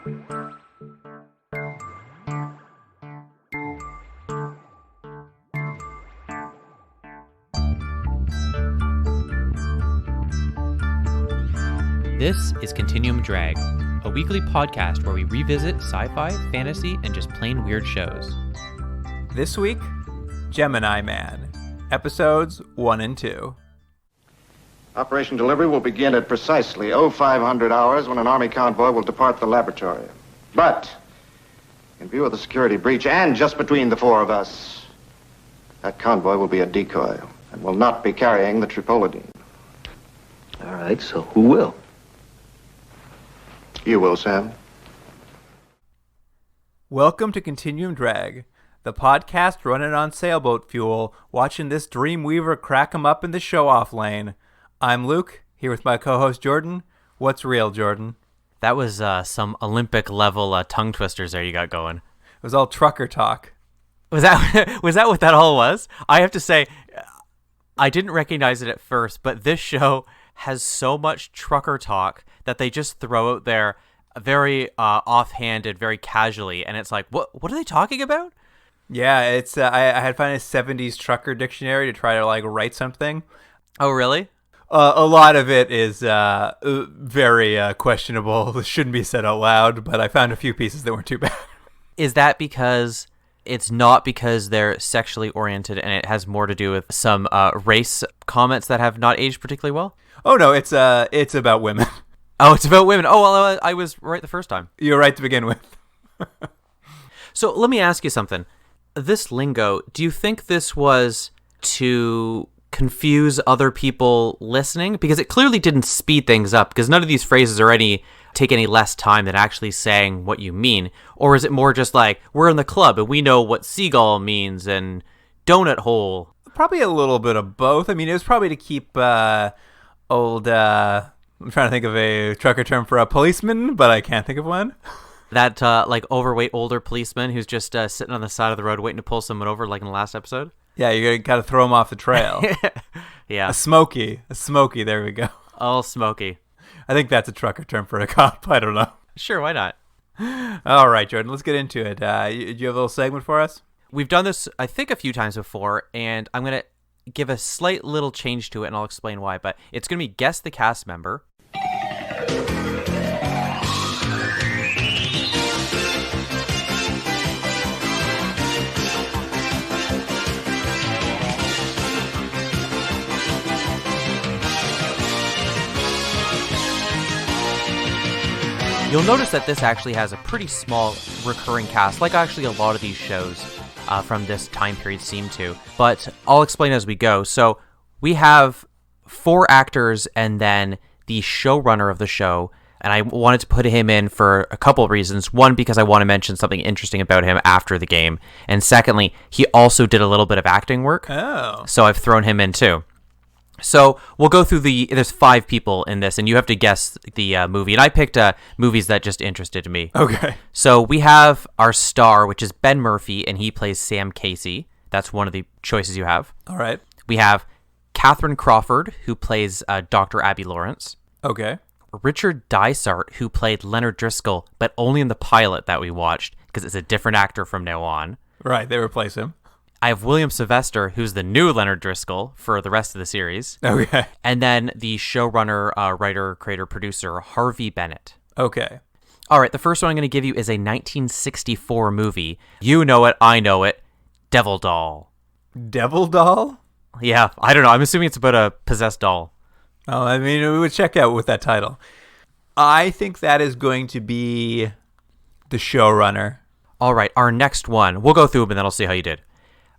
This is Continuum Drag, a weekly podcast where we revisit sci-fi, fantasy, and just plain weird shows. This week, Gemini Man, episodes 1 and 2. Operation delivery will begin at precisely 0500 hours when an Army convoy will depart the laboratory. But, in view of the security breach and just between the four of us, that convoy will be a decoy and will not be carrying the tripolidine. All right, so who will? You will, Sam. Welcome to Continuum Drag, the podcast running on sailboat fuel, watching this Dreamweaver crack 'em up in the show-off lane. I'm Luke, here with my co-host Jordan. What's real, Jordan? That was some Olympic-level tongue twisters there you got going. It was all trucker talk. Was that what that all was? I have to say, I didn't recognize it at first, but this show has so much trucker talk that they just throw out there very offhanded, very casually, and it's like, what are they talking about? Yeah, it's I had to find a 70s trucker dictionary to try to write something. Oh, really? A lot of it is very questionable. It shouldn't be said out loud, but I found a few pieces that weren't too bad. Is that because it's not because they're sexually oriented and it has more to do with some race comments that have not aged particularly well? Oh, no, it's about women. Oh, it's about women. Oh, well, I was right the first time. You're right to begin with. So let me ask you something. This lingo, do you think this was to confuse other people listening? Because it clearly didn't speed things up, because none of these phrases take any less time than actually saying what you mean. Or is it more just like, we're in the club and we know what seagull means and donut hole? Probably a little bit of both. I mean, it was probably to keep I'm trying to think of a trucker term for a policeman, but I can't think of one. That overweight older policeman who's just sitting on the side of the road waiting to pull someone over, like in the last episode. Yeah, you gotta throw him off the trail. Yeah. A smoky, there we go. Oh, smoky. I think that's a trucker term for a cop. I don't know. Sure, why not? All right, Jordan, let's get into it. Do you have a little segment for us? We've done this, I think, a few times before, and I'm going to give a slight little change to it, and I'll explain why. But it's going to be Guess the Cast Member. You'll notice that this actually has a pretty small recurring cast, like actually a lot of these shows from this time period seem to. But I'll explain as we go. So we have 4 actors and then the showrunner of the show, and I wanted to put him in for a couple of reasons. One, because I want to mention something interesting about him after the game. And secondly, he also did a little bit of acting work. Oh. So I've thrown him in too. So we'll go through there's 5 people in this, and you have to guess the movie. And I picked movies that just interested me. Okay. So we have our star, which is Ben Murphy, and he plays Sam Casey. That's one of the choices you have. All right. We have Catherine Crawford, who plays Dr. Abby Lawrence. Okay. Richard Dysart, who played Leonard Driscoll, but only in the pilot that we watched, because it's a different actor from now on. Right, they replace him. I have William Sylvester, who's the new Leonard Driscoll for the rest of the series. Okay. And then the showrunner, writer, creator, producer, Harvey Bennett. Okay. All right, the first one I'm going to give you is a 1964 movie. You know it, I know it. Devil Doll. Devil Doll? Yeah, I don't know. I'm assuming it's about a possessed doll. Oh, I mean, we would check out with that title. I think that is going to be the showrunner. All right, our next one. We'll go through them and then I'll see how you did.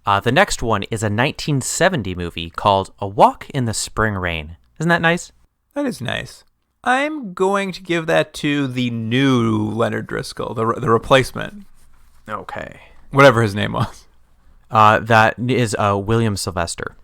The next one is a 1970 movie called A Walk in the Spring Rain. Isn't that nice? That is nice. I'm going to give that to the new Leonard Driscoll, the replacement. Okay. Whatever his name was. That is William Sylvester.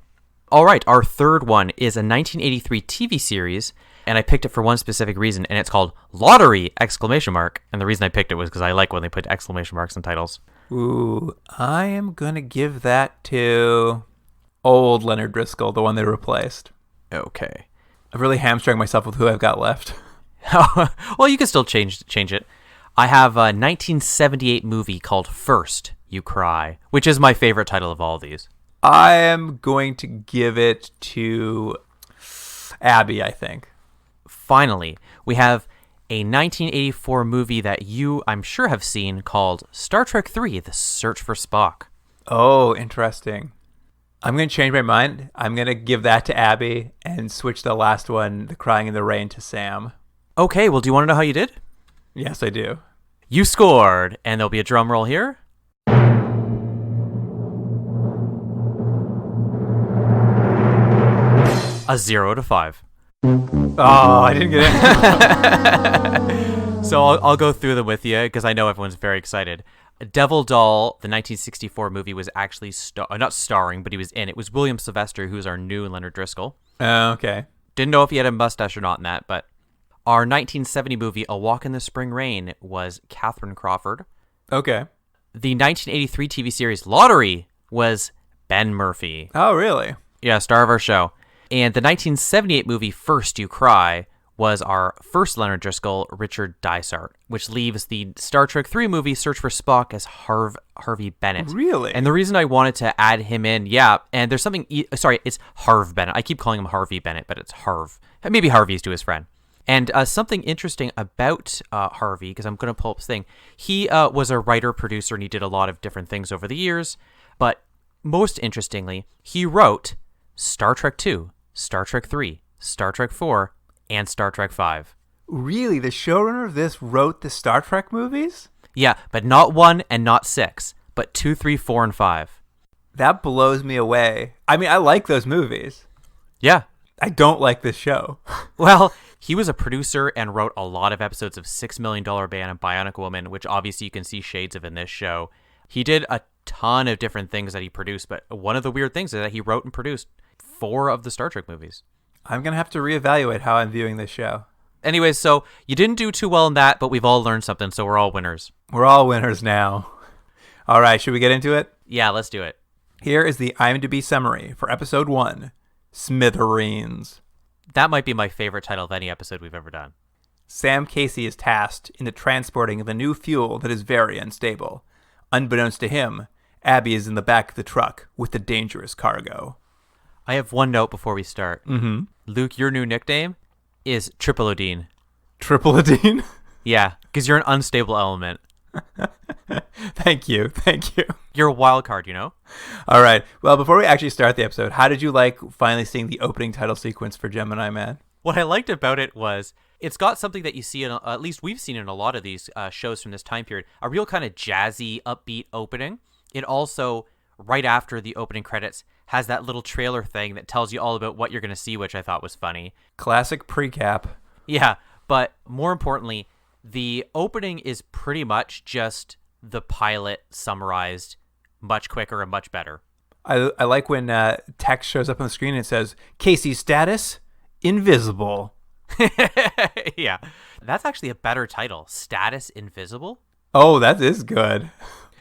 All right, our third one is a 1983 TV series, and I picked it for one specific reason, and it's called Lottery! And the reason I picked it was because I like when they put exclamation marks in titles. Ooh, I am going to give that to old Leonard Driscoll, the one they replaced. Okay. I've really hamstrung myself with who I've got left. Well, you can still change it. I have a 1978 movie called First You Cry, which is my favorite title of all of these. I am going to give it to Abby, I think. Finally, we have a 1984 movie that you, I'm sure, have seen called Star Trek III: The Search for Spock. Oh, interesting. I'm going to change my mind. I'm going to give that to Abby and switch the last one, The Crying in the Rain, to Sam. Okay, well, do you want to know how you did? Yes, I do. You scored, and there'll be a drum roll here. A 0 to 5. Oh, I didn't get it. So I'll go through them with you because I know everyone's very excited. Devil Doll, the 1964 movie, was actually not starring, but he was in it. It was William Sylvester, who's our new Leonard Driscoll. Okay. Didn't know if he had a mustache or not in that, but our 1970 movie, A Walk in the Spring Rain, was Catherine Crawford. Okay. The 1983 TV series Lottery was Ben Murphy. Oh, really? Yeah, star of our show. And the 1978 movie First You Cry was our first Leonard Driscoll, Richard Dysart, which leaves the Star Trek III movie Search for Spock as Harvey Bennett. Really? And the reason I wanted to add him in, and there's something, it's Harv Bennett. I keep calling him Harvey Bennett, but it's Harv. Maybe Harvey's to his friend. And something interesting about Harvey, because I'm going to pull up his thing, he was a writer, producer, and he did a lot of different things over the years. But most interestingly, he wrote Star Trek II, Star Trek III, Star Trek IV, and Star Trek V. Really? The showrunner of this wrote the Star Trek movies? Yeah, but not 1 and not 6, but 2, 3, 4, and 5. That blows me away. I mean, I like those movies. Yeah. I don't like this show. Well, he was a producer and wrote a lot of episodes of $6 Million Band and Bionic Woman, which obviously you can see shades of in this show. He did a ton of different things that he produced, but one of the weird things is that he wrote and produced 4 of the Star Trek movies. I'm going to have to reevaluate how I'm viewing this show. Anyways, so you didn't do too well in that, but we've all learned something, so we're all winners. We're all winners now. All right, should we get into it? Yeah, let's do it. Here is the IMDb summary for episode 1, Smithereens. That might be my favorite title of any episode we've ever done. Sam Casey is tasked in the transporting of the new fuel that is very unstable. Unbeknownst to him, Abby is in the back of the truck with the dangerous cargo. I have one note before we start. Mm-hmm. Luke, your new nickname is Tripleodine. Tripleodine? Yeah, because you're an unstable element. Thank you. You're a wild card, you know? All right. Well, before we actually start the episode, how did you like finally seeing the opening title sequence for Gemini Man? What I liked about it was it's got something that you see, at least we've seen in a lot of these shows from this time period, a real kind of jazzy, upbeat opening. It also, right after the opening credits, has that little trailer thing that tells you all about what you're going to see, which I thought was funny. Classic pre-cap. Yeah, but more importantly, the opening is pretty much just the pilot summarized much quicker and much better. I like when text shows up on the screen and it says, Casey's status, invisible. Yeah, that's actually a better title, Status Invisible. Oh, that is good.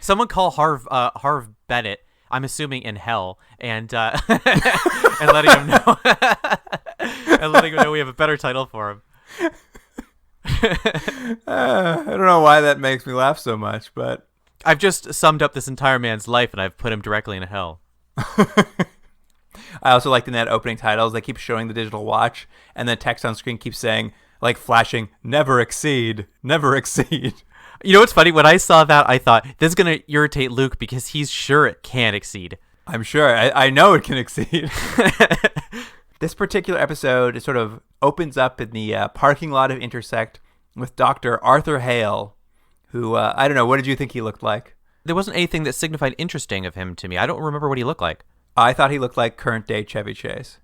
Someone call Harv Bennett, I'm assuming in hell, and and letting him know we have a better title for him. I don't know why that makes me laugh so much, but I've just summed up this entire man's life, and I've put him directly in hell. I also liked in that opening titles, they keep showing the digital watch, and the text on screen keeps saying, like flashing, never exceed, never exceed. You know what's funny? When I saw that, I thought, this is going to irritate Luke because he's sure it can't exceed. I'm sure. I know it can exceed. This particular episode, it sort of opens up in the parking lot of Intersect with Dr. Arthur Hale, who, I don't know, what did you think he looked like? There wasn't anything that signified interesting of him to me. I don't remember what he looked like. I thought he looked like current-day Chevy Chase.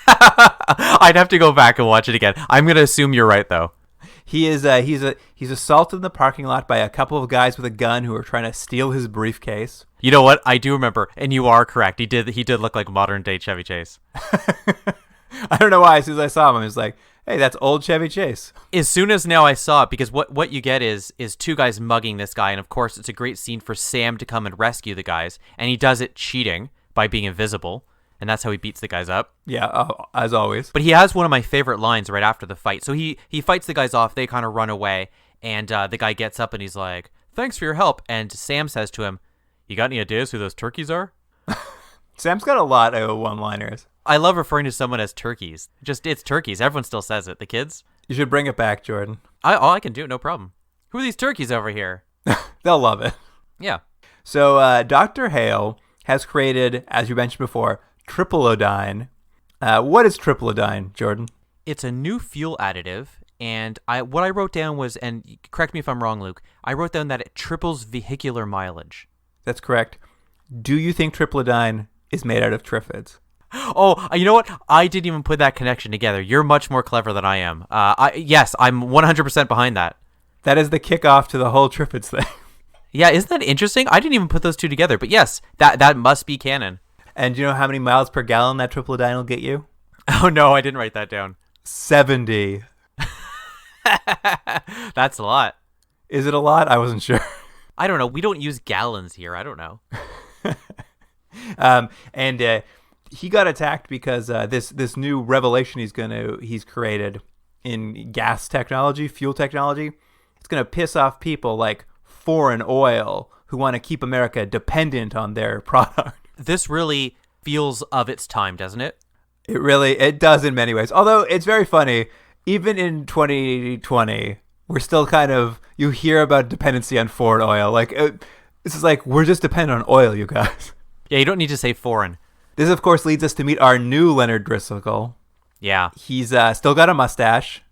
I'd have to go back and watch it again. I'm going to assume you're right, though. He's assaulted in the parking lot by a couple of guys with a gun who are trying to steal his briefcase. You know what? I do remember, and you are correct. He did look like modern day Chevy Chase. I don't know why. As soon as I saw him, I was like, "Hey, that's old Chevy Chase." As soon as now I saw it, because what you get is 2 guys mugging this guy, and of course it's a great scene for Sam to come and rescue the guys, and he does it cheating by being invisible. And that's how he beats the guys up. Yeah, as always. But he has one of my favorite lines right after the fight. So he fights the guys off. They kind of run away. And the guy gets up and he's like, "Thanks for your help." And Sam says to him, "You got any ideas who those turkeys are?" Sam's got a lot of one-liners. I love referring to someone as turkeys. It's turkeys. Everyone still says it. The kids. You should bring it back, Jordan. I can do it, no problem. Who are these turkeys over here? They'll love it. Yeah. So Dr. Hale has created, as you mentioned before, triplodyne. What is triplodyne, Jordan? It's a new fuel additive, and what I wrote down was, and correct me if I'm wrong, Luke, I wrote down that it triples vehicular mileage. That's correct. Do you think triplodyne is made out of triffids? Oh, you know what? I didn't even put that connection together. You're much more clever than I am. Yes, I'm 100% behind that. That is the kickoff to the whole triffids thing. Yeah, isn't that interesting? I didn't even put those two together, but yes, that must be canon. And do you know how many miles per gallon that triplodyne will get you? Oh no, I didn't write that down. 70. That's a lot. Is it a lot? I wasn't sure. I don't know. We don't use gallons here. I don't know. And he got attacked because this new revelation he's created in gas technology, fuel technology, it's gonna piss off people like foreign oil who want to keep America dependent on their product. This really feels of its time, doesn't it? It does in many ways. Although it's very funny, even in 2020, we're still you hear about dependency on foreign oil. This is like, we're just dependent on oil, you guys. Yeah, you don't need to say foreign. This, of course, leads us to meet our new Leonard Driscoll. Yeah. He's still got a mustache.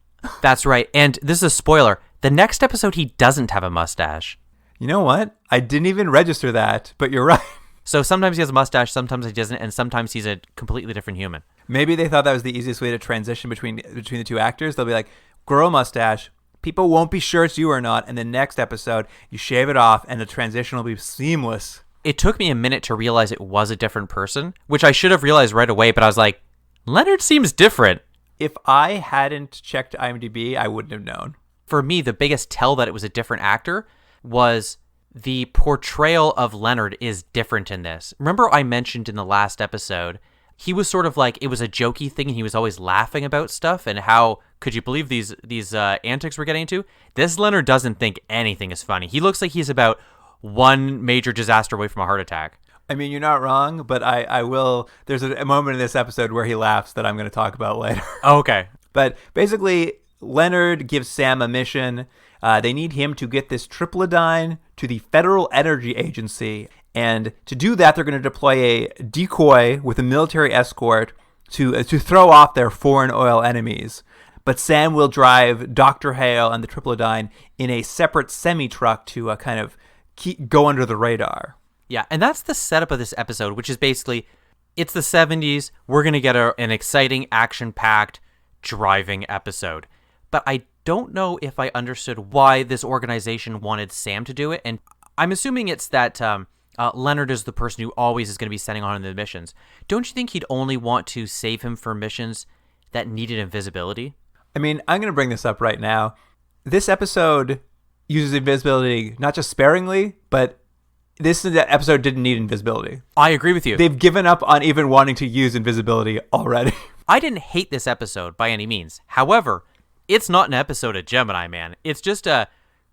That's right. And this is a spoiler. The next episode, he doesn't have a mustache. You know what? I didn't even register that, but you're right. So sometimes he has a mustache, sometimes he doesn't, and sometimes he's a completely different human. Maybe they thought that was the easiest way to transition between the two actors. They'll be like, grow a mustache. People won't be sure it's you or not. And the next episode, you shave it off, and the transition will be seamless. It took me a minute to realize it was a different person, which I should have realized right away, but I was like, Leonard seems different. If I hadn't checked IMDb, I wouldn't have known. For me, the biggest tell that it was a different actor was the portrayal of Leonard is different in this. Remember I mentioned in the last episode, he was sort of like, it was a jokey thing and he was always laughing about stuff and how could you believe these antics we're getting into? This Leonard doesn't think anything is funny. He looks like he's about one major disaster away from a heart attack. I mean, you're not wrong, but I will. There's a moment in this episode where he laughs that I'm going to talk about later. Oh, okay. But basically, Leonard gives Sam a mission. They need him to get this triplodyne to the Federal Energy Agency. And to do that, they're going to deploy a decoy with a military escort to throw off their foreign oil enemies. But Sam will drive Dr. Hale and the triplodyne in a separate semi-truck to go under the radar. Yeah, and that's the setup of this episode, which is basically, it's the 70s, we're going to get an exciting, action-packed driving episode. But I don't know if I understood why this organization wanted Sam to do it, and I'm assuming it's that Leonard is the person who always is going to be sending on the missions. Don't you think he'd only want to save him for missions that needed invisibility? I mean, I'm going to bring this up right now. This episode uses invisibility not just sparingly, but this episode didn't need invisibility. I agree with you. They've given up on even wanting to use invisibility already. I didn't hate this episode by any means. However, it's not an episode of Gemini Man. It's just a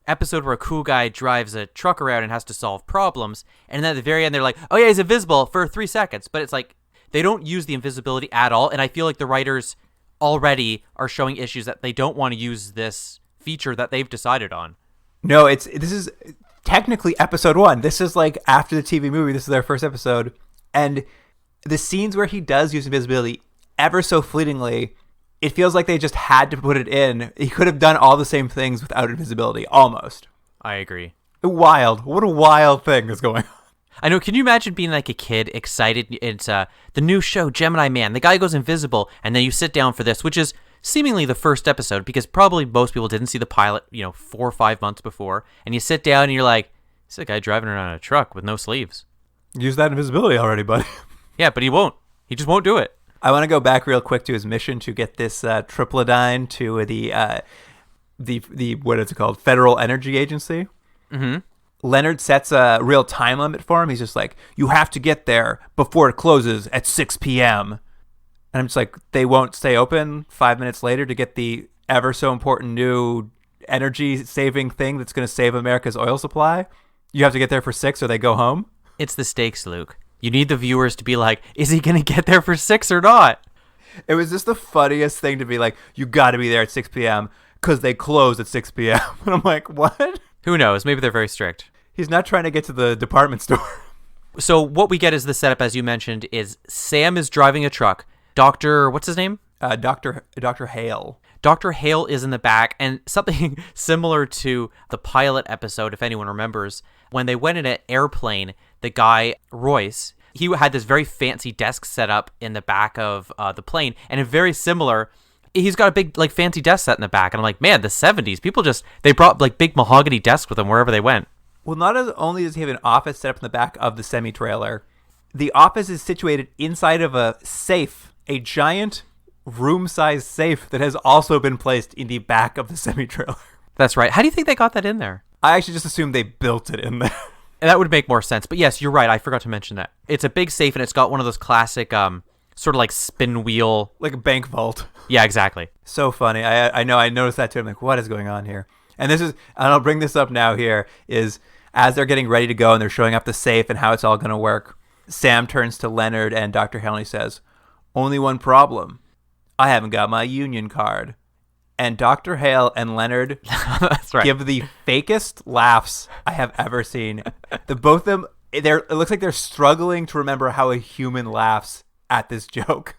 episode where a cool guy drives a truck around and has to solve problems. And then at the very end, they're like, oh yeah, he's invisible for 3 seconds. But it's like, they don't use the invisibility at all. And I feel like the writers already are showing issues that they don't want to use this feature that they've decided on. No, this is technically episode 1. This is like after the TV movie. This is their first episode. And the scenes where he does use invisibility ever so fleetingly, it feels like they just had to put it in. He could have done all the same things without invisibility, almost. I agree. Wild. What a wild thing is going on. I know. Can you imagine being like a kid excited? It's the new show, Gemini Man. The guy goes invisible, and then you sit down for this, which is seemingly the first episode, because probably most people didn't see the pilot, 4 or 5 months before, and you sit down and you're like, this is a guy driving around a truck with no sleeves. Use that invisibility already, buddy. Yeah, but he won't. He just won't do it. I want to go back real quick to his mission to get this triplodyne to the what is it called? Federal Energy Agency. Mm-hmm. Leonard sets a real time limit for him. He's just like, you have to get there before it closes at 6 p.m. And I'm just like, they won't stay open 5 minutes later to get the ever so important new energy-saving thing that's going to save America's oil supply. You have to get there for 6 or they go home. It's the stakes, Luke. You need the viewers to be like, is he going to get there for 6 or not? It was just the funniest thing to be like, you got to be there at 6 p.m. because they close at 6 p.m. And I'm like, what? Who knows? Maybe they're very strict. He's not trying to get to the department store. So what we get is the setup, as you mentioned, is Sam is driving a truck. What's his name? Dr. Hale. Dr. Hale is in the back, and something similar to the pilot episode, if anyone remembers, when they went in an airplane, the guy, Royce, he had this very fancy desk set up in the back of the plane, and a very similar, he's got a big, like, fancy desk set in the back, and I'm like, man, the 70s, people they brought, like, big mahogany desks with them wherever they went. Well, not only does he have an office set up in the back of the semi-trailer, the office is situated inside of a safe, a giant room-sized safe that has also been placed in the back of the semi-trailer. That's right. How do you think they got that in there? I actually just assumed they built it in there. And that would make more sense. But yes, you're right. I forgot to mention that. It's a big safe, and it's got one of those classic sort of like spin wheel. Like a bank vault. Yeah, exactly. So funny. I know. I noticed that too. I'm like, what is going on here? And I'll bring this up now here, is as they're getting ready to go and they're showing up the safe and how it's all going to work, Sam turns to Leonard and Dr. Hale says, only one problem. I haven't got my union card. And Dr. Hale and Leonard That's right. give the fakest laughs I have ever seen. The both of them, it looks like they're struggling to remember how a human laughs at this joke.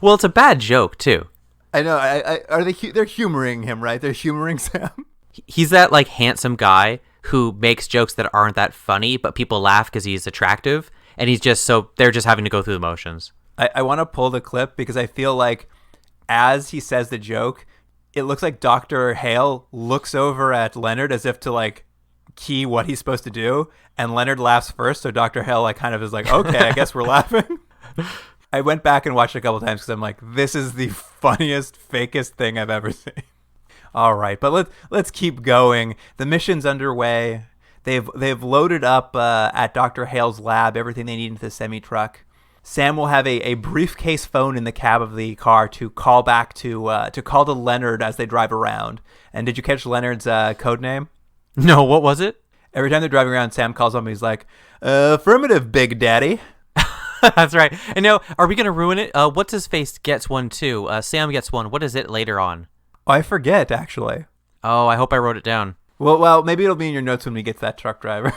Well, it's a bad joke, too. I know. They're humoring him, right? They're humoring Sam. He's that, like, handsome guy who makes jokes that aren't that funny, but people laugh because he's attractive. And they're just having to go through the motions. I want to pull the clip because I feel like as he says the joke, it looks like Dr. Hale looks over at Leonard as if to, like, key what he's supposed to do. And Leonard laughs first. So Dr. Hale, like, kind of is like, okay, I guess we're laughing. I went back and watched it a couple times because I'm like, this is the funniest, fakest thing I've ever seen. All right, but let's keep going. The mission's underway. They've loaded up at Dr. Hale's lab everything they need into the semi-truck. Sam will have a briefcase phone in the cab of the car to call back to call to Leonard as they drive around. And did you catch Leonard's code name? No, what was it? Every time they're driving around, Sam calls him and he's like, affirmative, Big Daddy. That's right. And now, are we going to ruin it? What's his face gets one too. Sam gets one. What is it later on? Oh, I forget, actually. Oh, I hope I wrote it down. Well, maybe it'll be in your notes when we get to that truck driver.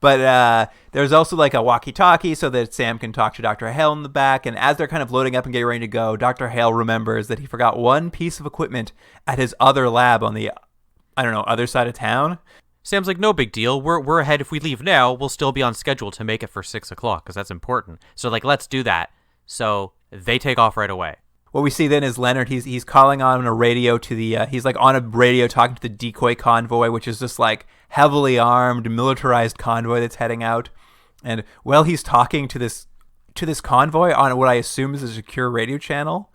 But there's also like a walkie-talkie so that Sam can talk to Dr. Hale in the back. And as they're kind of loading up and getting ready to go, Dr. Hale remembers that he forgot one piece of equipment at his other lab on the, other side of town. Sam's like, no big deal. We're ahead. If we leave now, we'll still be on schedule to make it for 6 o'clock because that's important. So, like, let's do that. So they take off right away. What we see then is Leonard, he's calling on a radio to the, he's like on a radio talking to the decoy convoy, which is just like heavily armed, militarized convoy that's heading out. And while he's talking to this convoy on what I assume is a secure radio channel,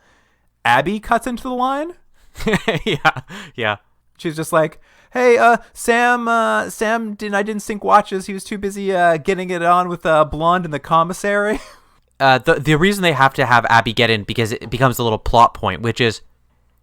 Abby cuts into the line. Yeah. She's just like, hey, Sam didn't sync watches. He was too busy getting it on with Blonde in the commissary. The reason they have to have Abby get in because it becomes a little plot point, which is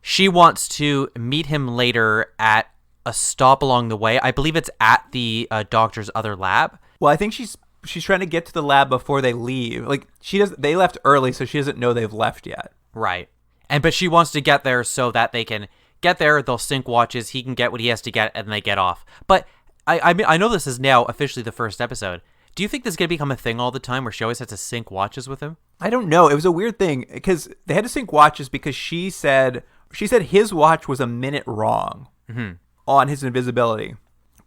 she wants to meet him later at a stop along the way. I believe it's at the doctor's other lab. Well, I think she's trying to get to the lab before they leave. Like they left early, so she doesn't know they've left yet. Right. But she wants to get there so that they can get there. They'll sync watches. He can get what he has to get, and they get off. But I mean, I know this is now officially the first episode. Do you think this is going to become a thing all the time where she always has to sync watches with him? I don't know. It was a weird thing because they had to sync watches because she said his watch was a minute wrong on his invisibility.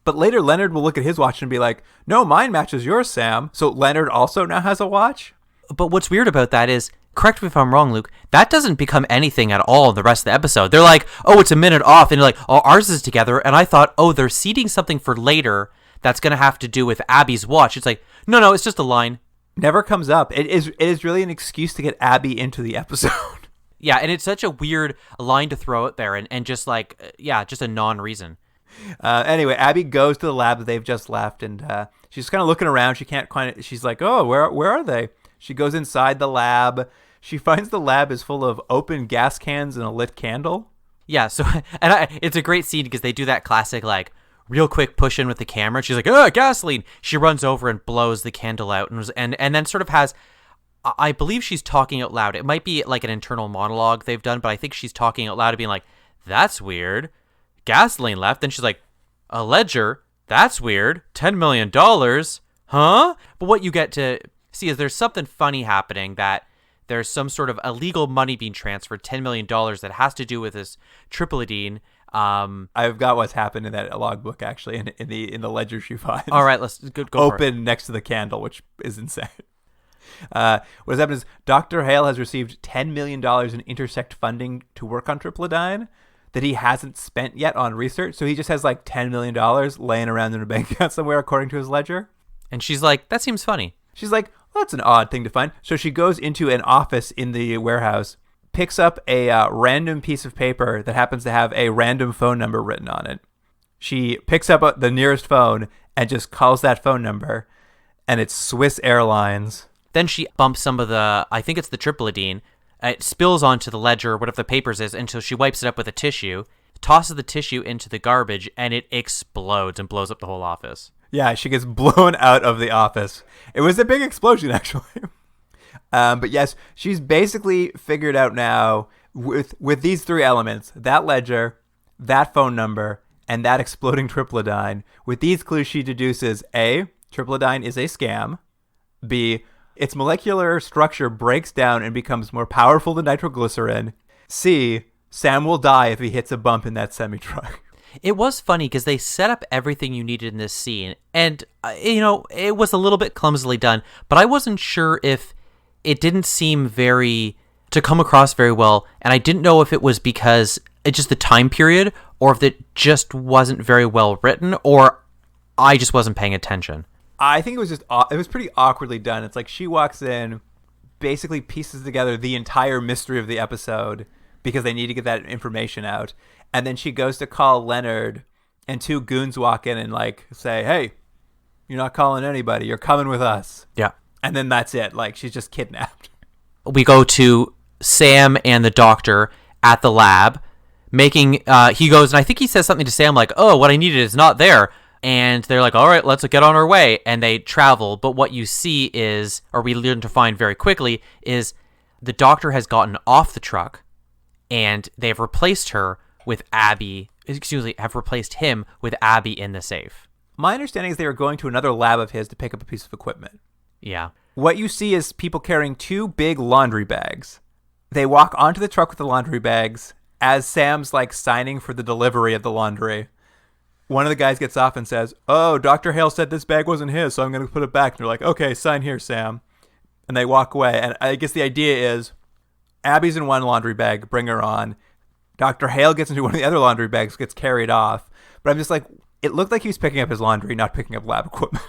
But later Leonard will look at his watch and be like, no, mine matches yours, Sam. So Leonard also now has a watch? But what's weird about that is, correct me if I'm wrong, Luke, that doesn't become anything at all in the rest of the episode. They're like, oh, it's a minute off. And you're like, oh, ours is together. And I thought, oh, they're seeding something for later that's going to have to do with Abby's watch. It's like, no, it's just a line. Never comes up. It is really an excuse to get Abby into the episode. Yeah, and it's such a weird line to throw out there and just like, just a non-reason. Anyway, Abby goes to the lab that they've just left, and she's kind of looking around. She's like, oh, where are they? She goes inside the lab. She finds the lab is full of open gas cans and a lit candle. Yeah, so it's a great scene because they do that classic, like, real quick push in with the camera. She's like, oh, gasoline. She runs over and blows the candle out and then sort of has, I believe she's talking out loud. It might be like an internal monologue they've done, but I think she's talking out loud and being like, that's weird. Gasoline left. Then she's like, a ledger? That's weird. $10 million? Huh? But what you get to see is there's something funny happening, that there's some sort of illegal money being transferred, $10 million, that has to do with this tripledine. I've got what's happened in that logbook, actually, in the ledger she finds. All right, let's go open next to the candle, which is insane. What has happened is Dr. Hale has received $10 million in Intersect funding to work on tripledine that he hasn't spent yet on research. So he just has like $10 million laying around in a bank account somewhere, according to his ledger. And she's like, that seems funny. She's like, well, that's an odd thing to find. So she goes into an office in the warehouse, picks up a random piece of paper that happens to have a random phone number written on it. She picks up the nearest phone and just calls that phone number, and it's Swiss Airlines. Then she bumps some of the, I think it's the tripledine. It spills onto the ledger, whatever the papers is, until she wipes it up with a tissue, tosses the tissue into the garbage, and it explodes and blows up the whole office. Yeah, she gets blown out of the office. It was a big explosion, actually. But yes, she's basically figured out now with these three elements, that ledger, that phone number, and that exploding tripledine. With these clues, she deduces A, tripledine is a scam. B, its molecular structure breaks down and becomes more powerful than nitroglycerin. C, Sam will die if he hits a bump in that semi-truck. It was funny because they set up everything you needed in this scene, and, it was a little bit clumsily done, but I wasn't sure if it didn't seem to come across very well, and I didn't know if it was because it's just the time period, or if it just wasn't very well written, or I just wasn't paying attention. I think it was pretty awkwardly done. It's like she walks in, basically pieces together the entire mystery of the episode because they need to get that information out. And then she goes to call Leonard, and two goons walk in and like say, hey, you're not calling anybody. You're coming with us. Yeah. And then that's it. Like, she's just kidnapped. We go to Sam and the doctor at the lab he goes, and I think he says something to Sam like, oh, what I needed is not there. And they're like, all right, let's get on our way. And they travel. But what you see is, or we learn to find very quickly, is the doctor has gotten off the truck and they've replaced her with have replaced him with Abby in the safe. My understanding is they were going to another lab of his to pick up a piece of equipment. Yeah. What you see is people carrying two big laundry bags. They walk onto the truck with the laundry bags as Sam's like signing for the delivery of the laundry. One of the guys gets off and says, oh, Dr. Hale said this bag wasn't his, so I'm going to put it back. And they're like, okay, sign here, Sam. And they walk away. And I guess the idea is Abby's in one laundry bag, bring her on. Dr. Hale gets into one of the other laundry bags, gets carried off. But I'm just like, it looked like he was picking up his laundry, not picking up lab equipment.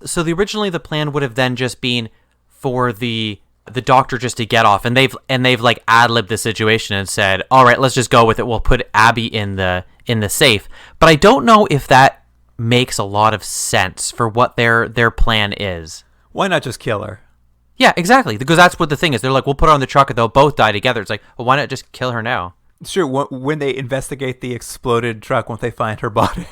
So originally the plan would have then just been for the doctor just to get off, and they've like ad-libbed the situation and said, all right, let's just go with it. We'll put Abby in the safe. But I don't know if that makes a lot of sense for what their plan is. Why not just kill her? Yeah, exactly. Because that's what the thing is. They're like, we'll put her on the truck and they'll both die together. It's like, well, why not just kill her now? Sure, when they investigate the exploded truck, won't they find her body?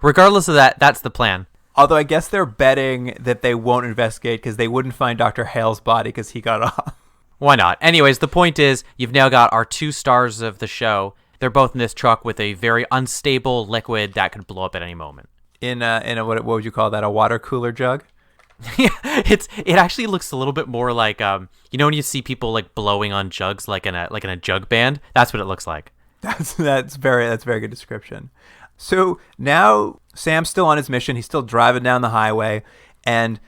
Regardless of that, that's the plan. Although I guess they're betting that they won't investigate because they wouldn't find Dr. Hale's body because he got off. Why not? Anyways, the point is, you've now got our two stars of the show. They're both in this truck with a very unstable liquid that could blow up at any moment. In a what would you call that? A water cooler jug? Yeah, it actually looks a little bit more like when you see people like blowing on jugs like in a jug band. That's what it looks like. That's very good description. So now Sam's still on his mission. He's still driving down the highway, and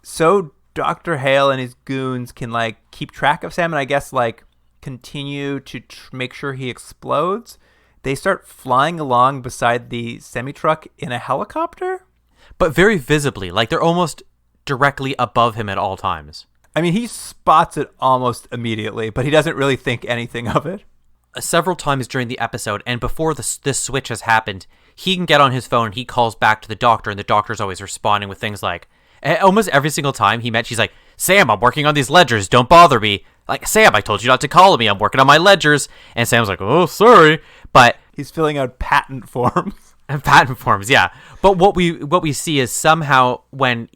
so Dr. Hale and his goons can like keep track of Sam and I guess like continue to make sure he explodes. They start flying along beside the semi-truck in a helicopter, but very visibly, like they're almost directly above him at all times. I mean, he spots it almost immediately, but he doesn't really think anything of it. Several times during the episode, and before this switch has happened, he can get on his phone and he calls back to the doctor, and the doctor's always responding with things like, almost every single time she's like, Sam, I'm working on these ledgers, don't bother me. Like, Sam, I told you not to call me. I'm working on my ledgers. And Sam's like, oh, sorry. But he's filling out patent forms. Patent forms, yeah. But what we see is somehow when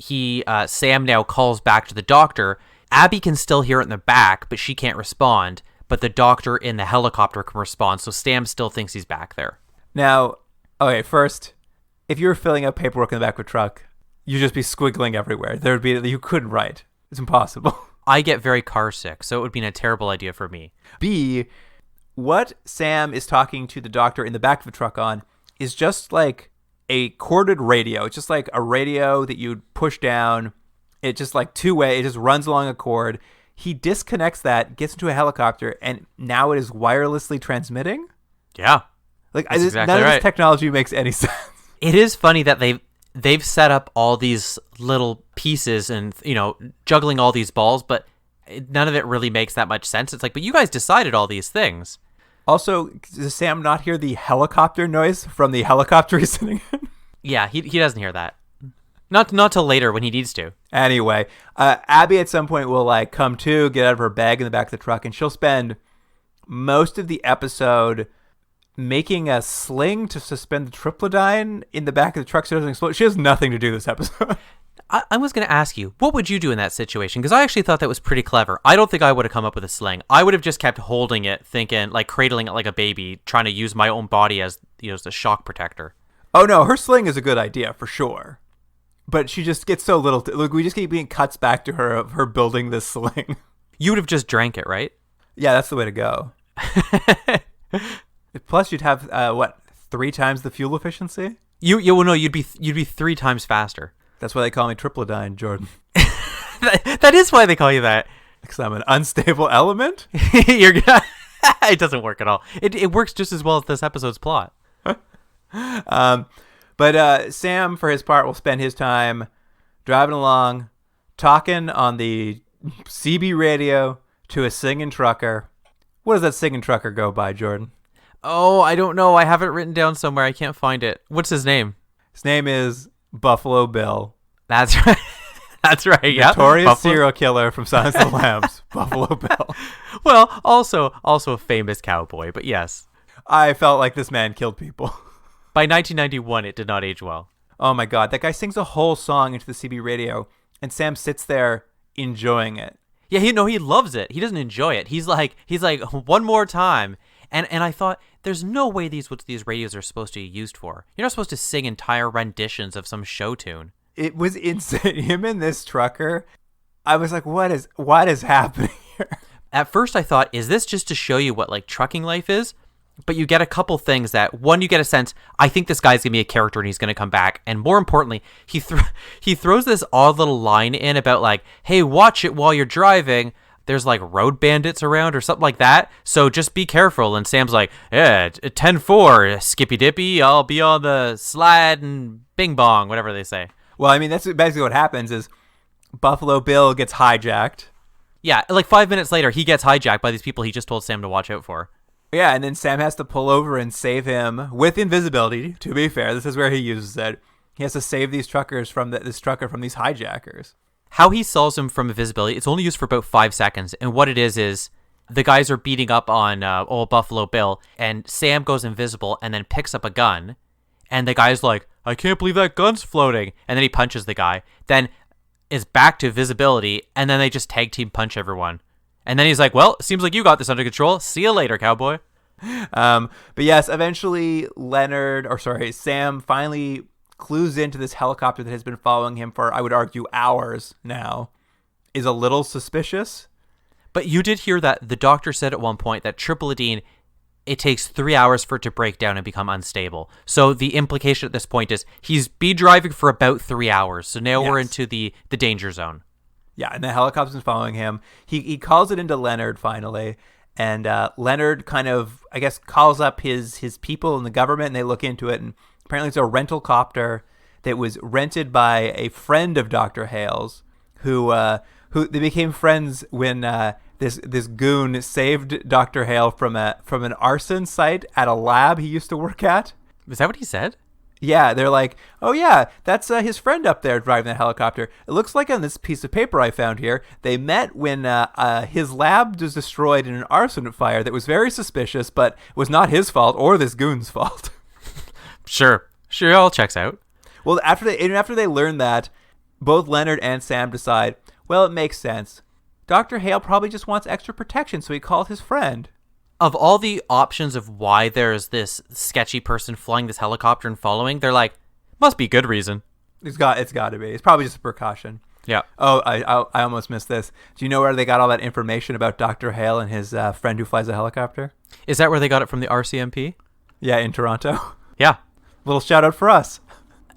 Sam now calls back to the doctor, Abby can still hear it in the back, but she can't respond. But the doctor in the helicopter can respond, so Sam still thinks he's back there. Now, okay, first, if you were filling out paperwork in the back of a truck, you'd just be squiggling everywhere. You couldn't write. It's impossible. I get very car sick, so it would be a terrible idea for me. B, what Sam is talking to the doctor in the back of the truck on is just like a corded radio. It's just like a radio that you'd push down. It's just like two-way. It just runs along a cord. He disconnects that, gets into a helicopter, and now it is wirelessly transmitting? Yeah. Like, That's exactly none of right. this technology makes any sense. It is funny that they've set up all these little pieces and, juggling all these balls, but none of it really makes that much sense. It's like, but you guys decided all these things. Also, does Sam not hear the helicopter noise from the helicopter he's sitting in? Yeah, he doesn't hear that. Not till later when he needs to. Anyway, Abby at some point will come to, get out of her bag in the back of the truck, and she'll spend most of the episode making a sling to suspend the triplodyne in the back of the truck so it doesn't explode. She has nothing to do this episode. I was going to ask you, what would you do in that situation? Because I actually thought that was pretty clever. I don't think I would have come up with a sling. I would have just kept holding it, thinking, cradling it like a baby, trying to use my own body as, as the shock protector. Oh, no, her sling is a good idea, for sure. But she just gets so little. Look, we just keep being cuts back to her of her building this sling. You would have just drank it, right? Yeah, that's the way to go. Plus, you'd have, 3 times the fuel efficiency? You'd be 3 times faster. That's why they call me triplodyne, Jordan. that is why they call you that. Because I'm an unstable element? It doesn't work at all. It works just as well as this episode's plot. But Sam, for his part, will spend his time driving along, talking on the CB radio to a singing trucker. What does that singing trucker go by, Jordan? Oh, I don't know. I have it written down somewhere. I can't find it. What's his name? His name is Buffalo Bill. That's right. That's right. Yeah. Notorious serial killer from Silence of the Lambs. Buffalo Bill. Well, also a famous cowboy, but yes. I felt like this man killed people. By 1991, it did not age well. Oh my God. That guy sings a whole song into the CB radio, and Sam sits there enjoying it. Yeah, he loves it. He doesn't enjoy it. He's like, one more time. And I thought, there's no way what these radios are supposed to be used for. You're not supposed to sing entire renditions of some show tune. It was insane. Him and this trucker, I was like, what is happening here? At first I thought, is this just to show you what trucking life is? But you get a couple things that, one, you get a sense, I think this guy's going to be a character and he's going to come back. And more importantly, he throws this odd little line in about hey, watch it while you're driving. There's road bandits around or something like that. So just be careful. And Sam's like, yeah, 10-4, skippy dippy. I'll be on the slide and bing bong, whatever they say. Well, I mean, that's basically what happens is Buffalo Bill gets hijacked. Yeah, 5 minutes later, he gets hijacked by these people he just told Sam to watch out for. Yeah, and then Sam has to pull over and save him with invisibility. To be fair, this is where he uses it. He has to save these truckers from this trucker from these hijackers. How he solves him from invisibility, it's only used for about 5 seconds. And what it is the guys are beating up on old Buffalo Bill, and Sam goes invisible and then picks up a gun. And the guy's like, I can't believe that gun's floating. And then he punches the guy. Then is back to visibility, and then they just tag team punch everyone. And then he's like, well, seems like you got this under control. See you later, cowboy. But yes, eventually Sam finally clues into this helicopter that has been following him for, I would argue, hours now, is a little suspicious. But you did hear that the doctor said at one point that triplodyne, it takes 3 hours for it to break down and become unstable. So the implication at this point is he's been driving for about 3 hours. So now we're into the danger zone. Yeah, and the helicopter's following him. He calls it into Leonard finally, and Leonard kind of, I guess, calls up his people in the government, and they look into it, and apparently it's a rental copter that was rented by a friend of Dr. Hale's, who they became friends when this goon saved Dr. Hale from an arson site at a lab he used to work at. Is that what he said? Yeah, they're like, oh yeah, that's his friend up there driving the helicopter. It looks like on this piece of paper I found here, they met when his lab was destroyed in an arson fire that was very suspicious, but was not his fault or this goon's fault. Sure, it all checks out. Well, after they learn that, both Leonard and Sam decide, well, it makes sense. Dr. Hale probably just wants extra protection, so he called his friend. Of all the options of why there's this sketchy person flying this helicopter and following, they're like, must be good reason. It's got to be. It's probably just a precaution. Yeah. Oh, I almost missed this. Do you know where they got all that information about Dr. Hale and his friend who flies a helicopter? Is that where they got it from the RCMP? Yeah, in Toronto. Yeah. Little shout out for us.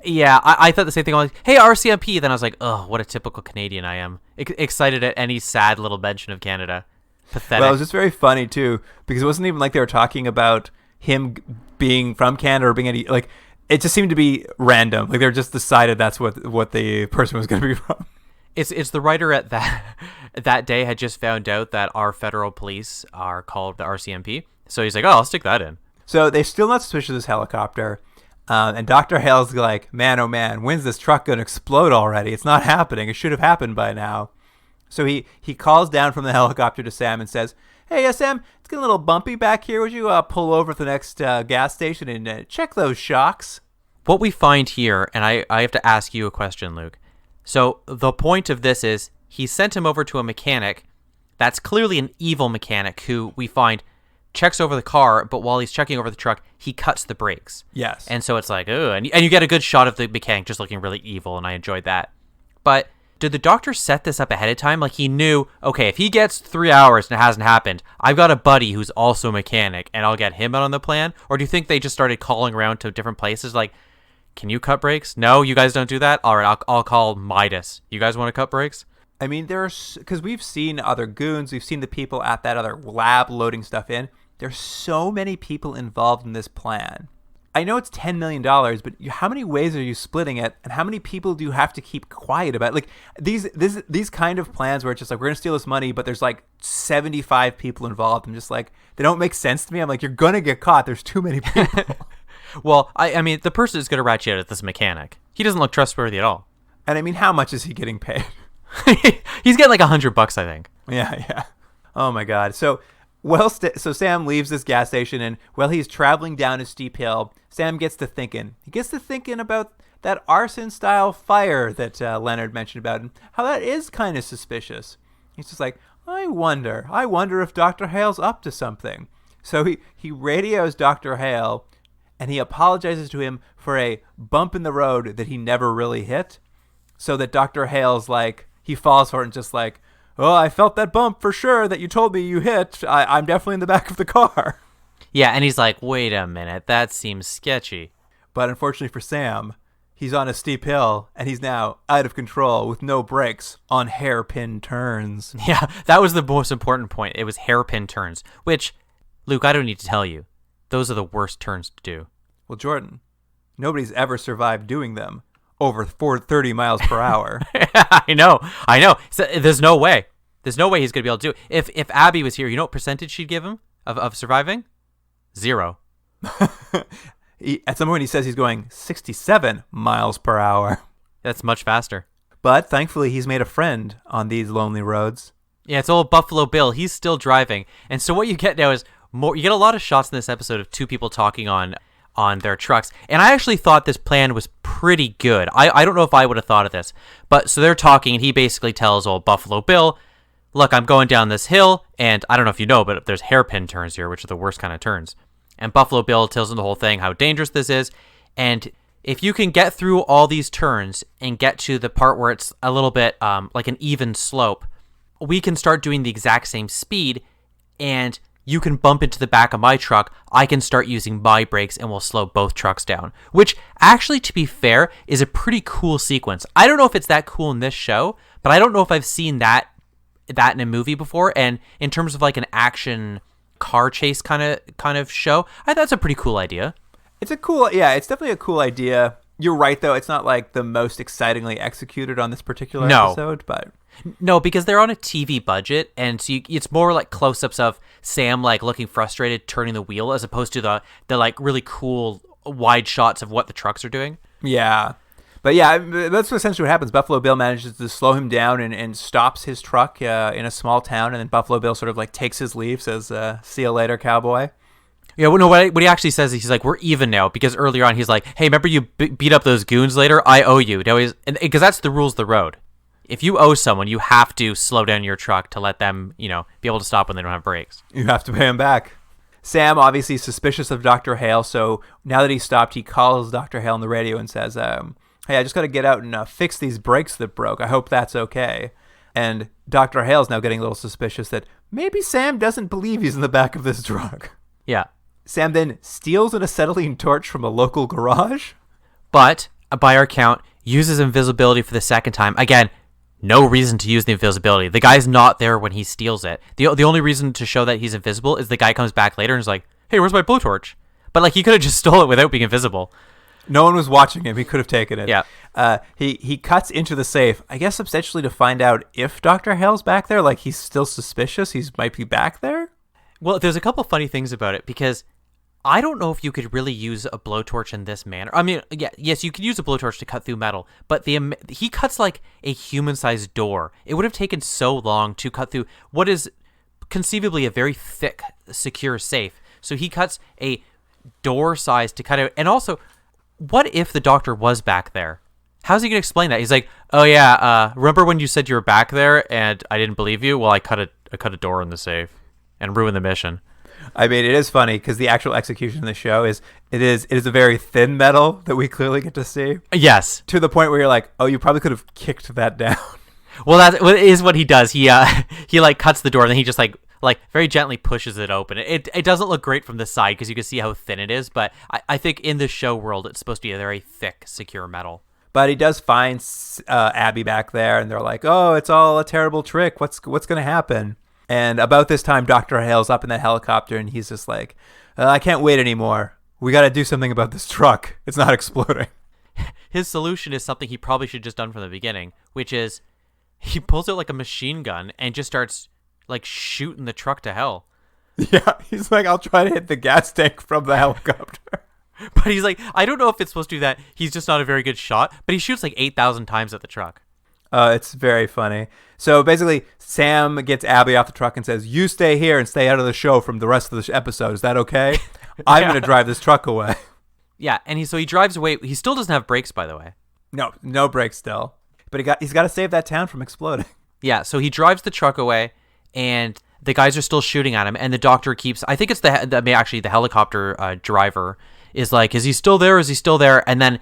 Yeah, I thought the same thing. I'm like, hey, RCMP. Then I was like, oh, what a typical Canadian I am. Excited at any sad little mention of Canada. Pathetic. Well, it was just very funny, too, because it wasn't even like they were talking about him being from Canada or being any, like, it just seemed to be random. Like, they were just decided that's what the person was going to be from. It's the writer at that day had just found out that our federal police are called the RCMP. So he's like, oh, I'll stick that in. So they're still not suspicious of this helicopter. And Dr. Hale's like, man, oh man, when's this truck going to explode already? It's not happening. It should have happened by now. So he calls down from the helicopter to Sam and says, hey, Sam, it's getting a little bumpy back here. Would you pull over to the next gas station and check those shocks? What we find here, and I have to ask you a question, Luke. So the point of this is he sent him over to a mechanic that's clearly an evil mechanic who we find checks over the car, but while he's checking over the truck, he cuts the brakes. Yes. And so it's like, oh, and you get a good shot of the mechanic just looking really evil, and I enjoyed that. But did the doctor set this up ahead of time? Like he knew, okay, if he gets 3 hours and it hasn't happened, I've got a buddy who's also a mechanic, and I'll get him out on the plan? Or do you think they just started calling around to different places like, can you cut brakes? No, you guys don't do that? All right, I'll call Midas. You guys want to cut brakes? I mean, because we've seen other goons, we've seen the people at that other lab loading stuff in. There's so many people involved in this plan. I know it's $10 million, but how many ways are you splitting it, and how many people do you have to keep quiet about? Like these kind of plans where it's just like, we're gonna steal this money, but there's like 75 people involved. I'm just like, they don't make sense to me. I'm like, you're gonna get caught. There's too many people. Well, I mean, the person is gonna rat you out at this mechanic. He doesn't look trustworthy at all. And I mean, how much is he getting paid? He's getting like $100, I think. Yeah. Oh my God. So Sam leaves this gas station, and while he's traveling down a steep hill, Sam gets to thinking. He gets to thinking about that arson-style fire that Leonard mentioned about, and how that is kind of suspicious. He's just like, I wonder if Dr. Hale's up to something. So he radios Dr. Hale, and he apologizes to him for a bump in the road that he never really hit, so that Dr. Hale's like, he falls for it and just like, oh, I felt that bump for sure that you told me you hit. I'm definitely in the back of the car. Yeah, and he's like, wait a minute, that seems sketchy. But unfortunately for Sam, he's on a steep hill, and he's now out of control with no brakes on hairpin turns. Yeah, that was the most important point. It was hairpin turns, which, Luke, I don't need to tell you, those are the worst turns to do. Well, Jordan, nobody's ever survived doing them over 30 miles per hour. I know. So, there's no way he's going to be able to do it. If Abby was here, you know what percentage she'd give him of surviving? 0. At some point, he says he's going 67 miles per hour. That's much faster. But thankfully, he's made a friend on these lonely roads. Yeah, it's old Buffalo Bill. He's still driving. And so what you get now is more. You get a lot of shots in this episode of two people talking on their trucks. And I actually thought this plan was pretty good. I don't know if I would have thought of this. But so they're talking, and he basically tells old Buffalo Bill, look, I'm going down this hill, and I don't know if you know, but there's hairpin turns here, which are the worst kind of turns. And Buffalo Bill tells him the whole thing, how dangerous this is. And if you can get through all these turns and get to the part where it's a little bit like an even slope, we can start doing the exact same speed, and you can bump into the back of my truck. I can start using my brakes, and we'll slow both trucks down. Which, actually, to be fair, is a pretty cool sequence. I don't know if it's that cool in this show, but I don't know if I've seen that in a movie before. And in terms of like an action car chase kind of show, I thought that's a pretty cool idea. It's definitely a cool idea. You're right, though. It's not like the most excitingly executed on this particular episode, but no, because they're on a TV budget, and so it's more like close-ups of Sam like looking frustrated, turning the wheel, as opposed to the like really cool wide shots of what the trucks are doing. Yeah. But yeah, that's essentially what happens. Buffalo Bill manages to slow him down and stops his truck in a small town. And then Buffalo Bill sort of like takes his leave, says, see you later, cowboy. Yeah, well, no, what he actually says is he's like, we're even now. Because earlier on, he's like, hey, remember you beat up those goons later? I owe you. Because that's the rules of the road. If you owe someone, you have to slow down your truck to let them, be able to stop when they don't have brakes. You have to pay him back. Sam obviously is suspicious of Dr. Hale. So now that he's stopped, he calls Dr. Hale on the radio and says, hey, I just got to get out and fix these brakes that broke. I hope that's okay. And Dr. Hale's now getting a little suspicious that maybe Sam doesn't believe he's in the back of this truck. Yeah. Sam then steals an acetylene torch from a local garage. But, by our count, uses invisibility for the second time. Again, no reason to use the invisibility. The guy's not there when he steals it. The only reason to show that he's invisible is the guy comes back later and is like, hey, where's my blowtorch? But he could have just stole it without being invisible. No one was watching him. He could have taken it. Yeah. He cuts into the safe, I guess essentially to find out if Dr. Hale's back there. He's still suspicious. He might be back there. Well, there's a couple funny things about it because I don't know if you could really use a blowtorch in this manner. I mean, yes, you could use a blowtorch to cut through metal, but he cuts like a human-sized door. It would have taken so long to cut through what is conceivably a very thick, secure safe. So he cuts a door size to cut out. And also, what if the doctor was back there? How's he going to explain that? He's like, oh yeah, remember when you said you were back there and I didn't believe you? Well, I cut a door in the safe and ruined the mission. I mean, it is funny because the actual execution in the show is a very thin metal that we clearly get to see. Yes. To the point where you're like, oh, you probably could have kicked that down. Well, that is what he does. He cuts the door and then he just like very gently pushes it open. It doesn't look great from the side because you can see how thin it is, but I think in the show world it's supposed to be a very thick, secure metal. But he does find Abby back there, and they're like, oh, it's all a terrible trick. What's going to happen? And about this time, Dr. Hale's up in that helicopter, and he's just like, I can't wait anymore. We got to do something about this truck. It's not exploding. His solution is something he probably should have just done from the beginning, which is he pulls out like a machine gun and just starts shooting the truck to hell. Yeah, he's like, I'll try to hit the gas tank from the helicopter. But he's like, I don't know if it's supposed to do that. He's just not a very good shot, but he shoots 8,000 times at the truck. It's very funny. So basically, Sam gets Abby off the truck and says, you stay here and stay out of the show from the rest of the episode. Is that okay? I'm going to drive this truck away. Yeah, and he drives away. He still doesn't have brakes, by the way. No brakes still. But he's got to save that town from exploding. Yeah, so he drives the truck away, and the guys are still shooting at him, and the doctor keeps... I think it's the helicopter driver is like, is he still there? Is he still there? And then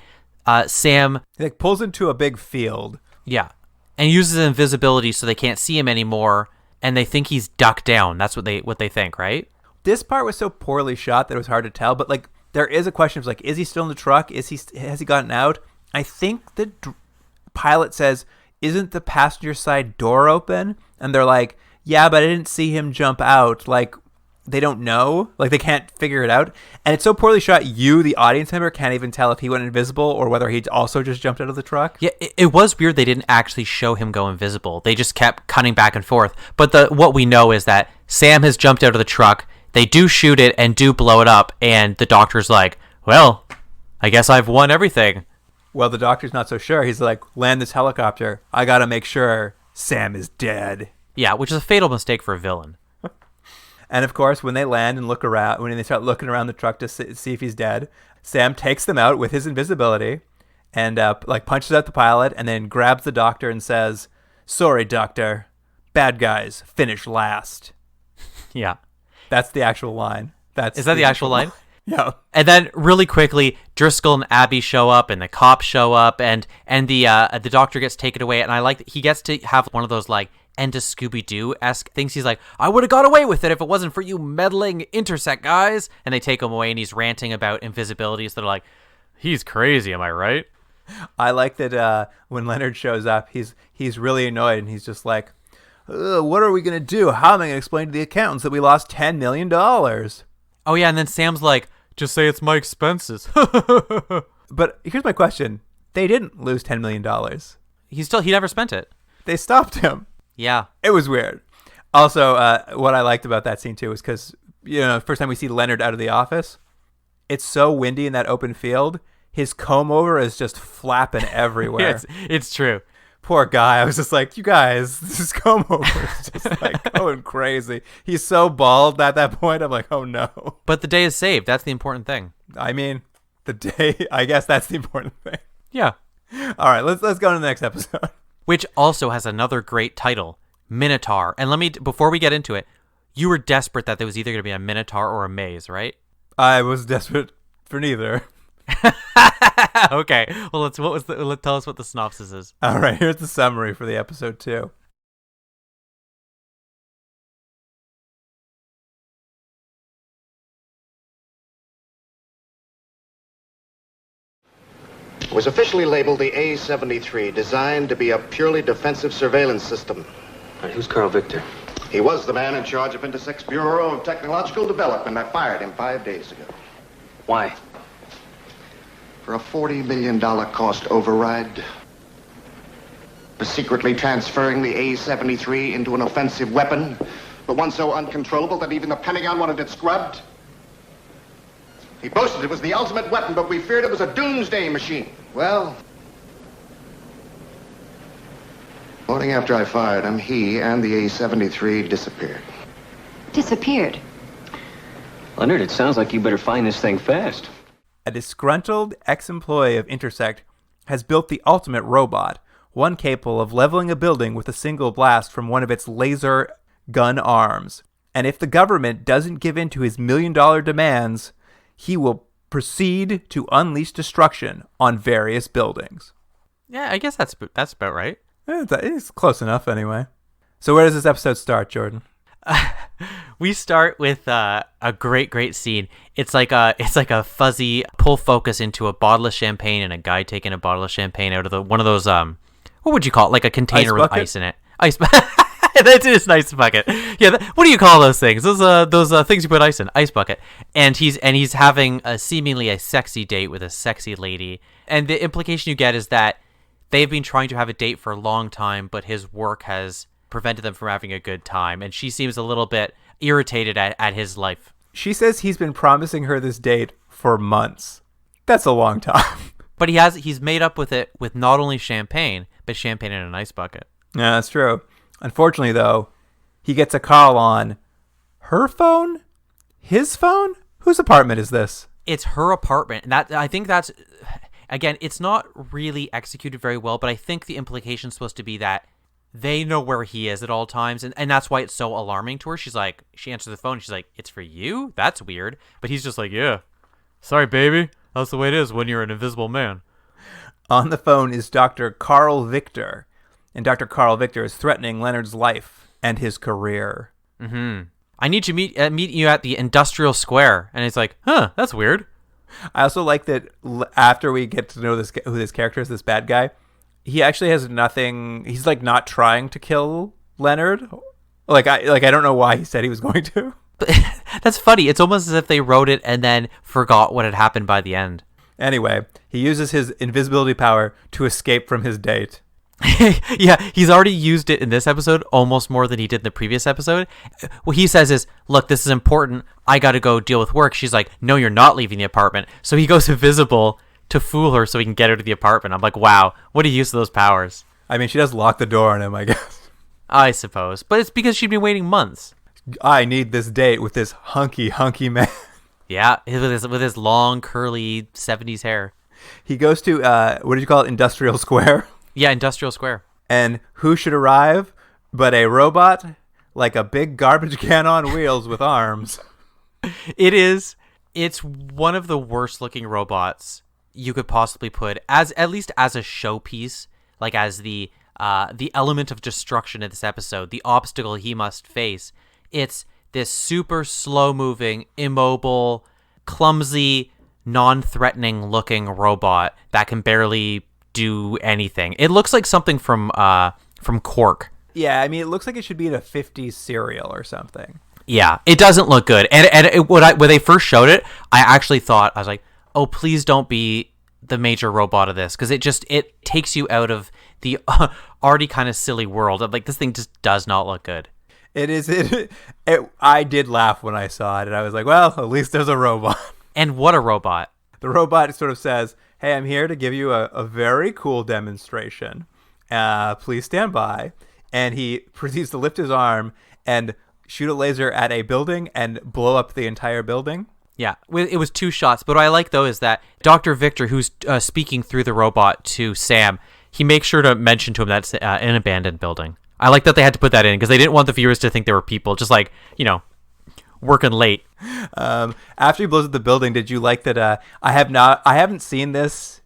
Sam... He pulls into a big field. Yeah, and uses invisibility so they can't see him anymore, and they think he's ducked down. That's what they think, right? This part was so poorly shot that it was hard to tell, but there is a question of is he still in the truck? Has he gotten out? I think the pilot says, isn't the passenger side door open? And they're like, yeah, but I didn't see him jump out. They don't know. They can't figure it out. And it's so poorly shot, you, the audience member, can't even tell if he went invisible or whether he also just jumped out of the truck. Yeah, it was weird they didn't actually show him go invisible. They just kept cutting back and forth. But what we know is that Sam has jumped out of the truck. They do shoot it and do blow it up. And the doctor's like, well, I guess I've won everything. Well, the doctor's not so sure. He's like, land this helicopter. I got to make sure Sam is dead. Yeah, which is a fatal mistake for a villain. And of course, when they land and look around, when they start looking around the truck to see if he's dead, Sam takes them out with his invisibility and punches out the pilot and then grabs the doctor and says, sorry, doctor, bad guys finish last. Yeah. That's the actual line. Is that the actual line? Yeah. And then really quickly, Driscoll and Abby show up and the cops show up and the doctor gets taken away. And I like that he gets to have one of those end of Scooby-Doo-esque things. He's like, I would have got away with it if it wasn't for you meddling Intersect guys. And they take him away and he's ranting about invisibility. So they're like, he's crazy, am I right? I like that when Leonard shows up, he's really annoyed and he's just like, what are we going to do? How am I going to explain to the accountants that we lost $10 million? Oh yeah, and then Sam's like, just say it's my expenses. But here's my question. They didn't lose $10 million. He never spent it. They stopped him. Yeah. It was weird. Also, what I liked about that scene too was because, first time we see Leonard out of the office, it's so windy in that open field. His comb over is just flapping everywhere. It's true. Poor guy. I was just like, you guys, this comb over is just like going crazy. He's so bald at that point. I'm like, oh no. But the day is saved. That's the important thing. I mean, the day, I guess that's the important thing. Yeah. All right, let's go to the next episode. Which also has another great title, Minotaur. And before we get into it, you were desperate that there was either going to be a Minotaur or a maze, right? I was desperate for neither. Okay. Well, tell us what the synopsis is. All right, here's the summary for the episode 2. It was officially labeled the A-73, designed to be a purely defensive surveillance system. All right, who's Carl Victor? He was the man in charge of Intersec's Bureau of Technological Development. I fired him 5 days ago. Why? For a $40 million cost override. For secretly transferring the A-73 into an offensive weapon, but one so uncontrollable that even the Pentagon wanted it scrubbed. He boasted it was the ultimate weapon, but we feared it was a doomsday machine. Well, morning after I fired him, he and the A-73 disappeared. Disappeared? Leonard, it sounds like you better find this thing fast. A disgruntled ex-employee of Intersect has built the ultimate robot, one capable of leveling a building with a single blast from one of its laser gun arms. And if the government doesn't give in to his $1 million demands, he will proceed to unleash destruction on various buildings. Yeah, I guess that's about right. It's close enough anyway. So where does this episode start, Jordan? We start with a great scene. It's like a fuzzy pull focus into a bottle of champagne and a guy taking a bottle of champagne out of one of those what would you call it? Like a container with ice in it. Ice. That's an ice bucket. Yeah. What do you call those things? Those things you put ice in. Ice bucket. And he's having seemingly a sexy date with a sexy lady. And the implication you get is that they've been trying to have a date for a long time, but his work has prevented them from having a good time. And she seems a little bit irritated at his life. She says he's been promising her this date for months. That's a long time. But he's made up with it with not only champagne, but champagne in an ice bucket. Yeah, that's true. Unfortunately, though, he gets a call on her phone? His phone? Whose apartment is this? It's her apartment. And I think that's, again, it's not really executed very well, but I think the implication is supposed to be that they know where he is at all times. And that's why it's so alarming to her. She answers the phone. And she's like, it's for you? That's weird. But he's just like, yeah. Sorry, baby. That's the way it is when you're an invisible man. On the phone is Dr. Carl Victor. And Dr. Carl Victor is threatening Leonard's life and his career. Mm-hmm. I need to meet you at the Industrial Square. And it's like, huh, that's weird. I also like that after we get to know who this character is, this bad guy, he actually has nothing. He's like not trying to kill Leonard. I don't know why he said he was going to. That's funny. It's almost as if they wrote it and then forgot what had happened by the end. Anyway, he uses his invisibility power to escape from his date. Yeah, he's already used it in this episode almost more than he did in the previous episode. What he says is, look, this is important. I got to go deal with work. She's like, no, you're not leaving the apartment. So he goes invisible to fool her so he can get her to the apartment. I'm like, wow, what a use of those powers. I mean, she does lock the door on him, I guess. I suppose. But it's because she'd been waiting months. I need this date with this hunky man. Yeah, with his long, curly 70s hair. He goes to, what did you call it, Industrial Square? Yeah, Industrial Square. And who should arrive but a robot like a big garbage can on wheels with arms? It's one of the worst looking robots you could possibly put at least as a showpiece, like as the element of destruction in this episode, the obstacle he must face. It's this super slow moving, immobile, clumsy, non-threatening looking robot that can barely do anything. It looks like something from Quark. Yeah, I mean, it looks like it should be in a 50s cereal or something. Yeah, it doesn't look good. And when they first showed it, I actually thought, I was like, oh, please don't be the major robot of this, because it takes you out of the already kind of silly world. Like, this thing just does not look good. I did laugh when I saw it, and I was like, well, at least there's a robot. And what a robot. The robot sort of says, hey, I'm here to give you a very cool demonstration. Please stand by. And he proceeds to lift his arm and shoot a laser at a building and blow up the entire building. Yeah, it was 2 shots. But what I like, though, is that Dr. Victor, who's speaking through the robot to Sam, he makes sure to mention to him that's an abandoned building. I like that they had to put that in because they didn't want the viewers to think they were people just like, working late. After he blows up the building, did you like that? I haven't seen this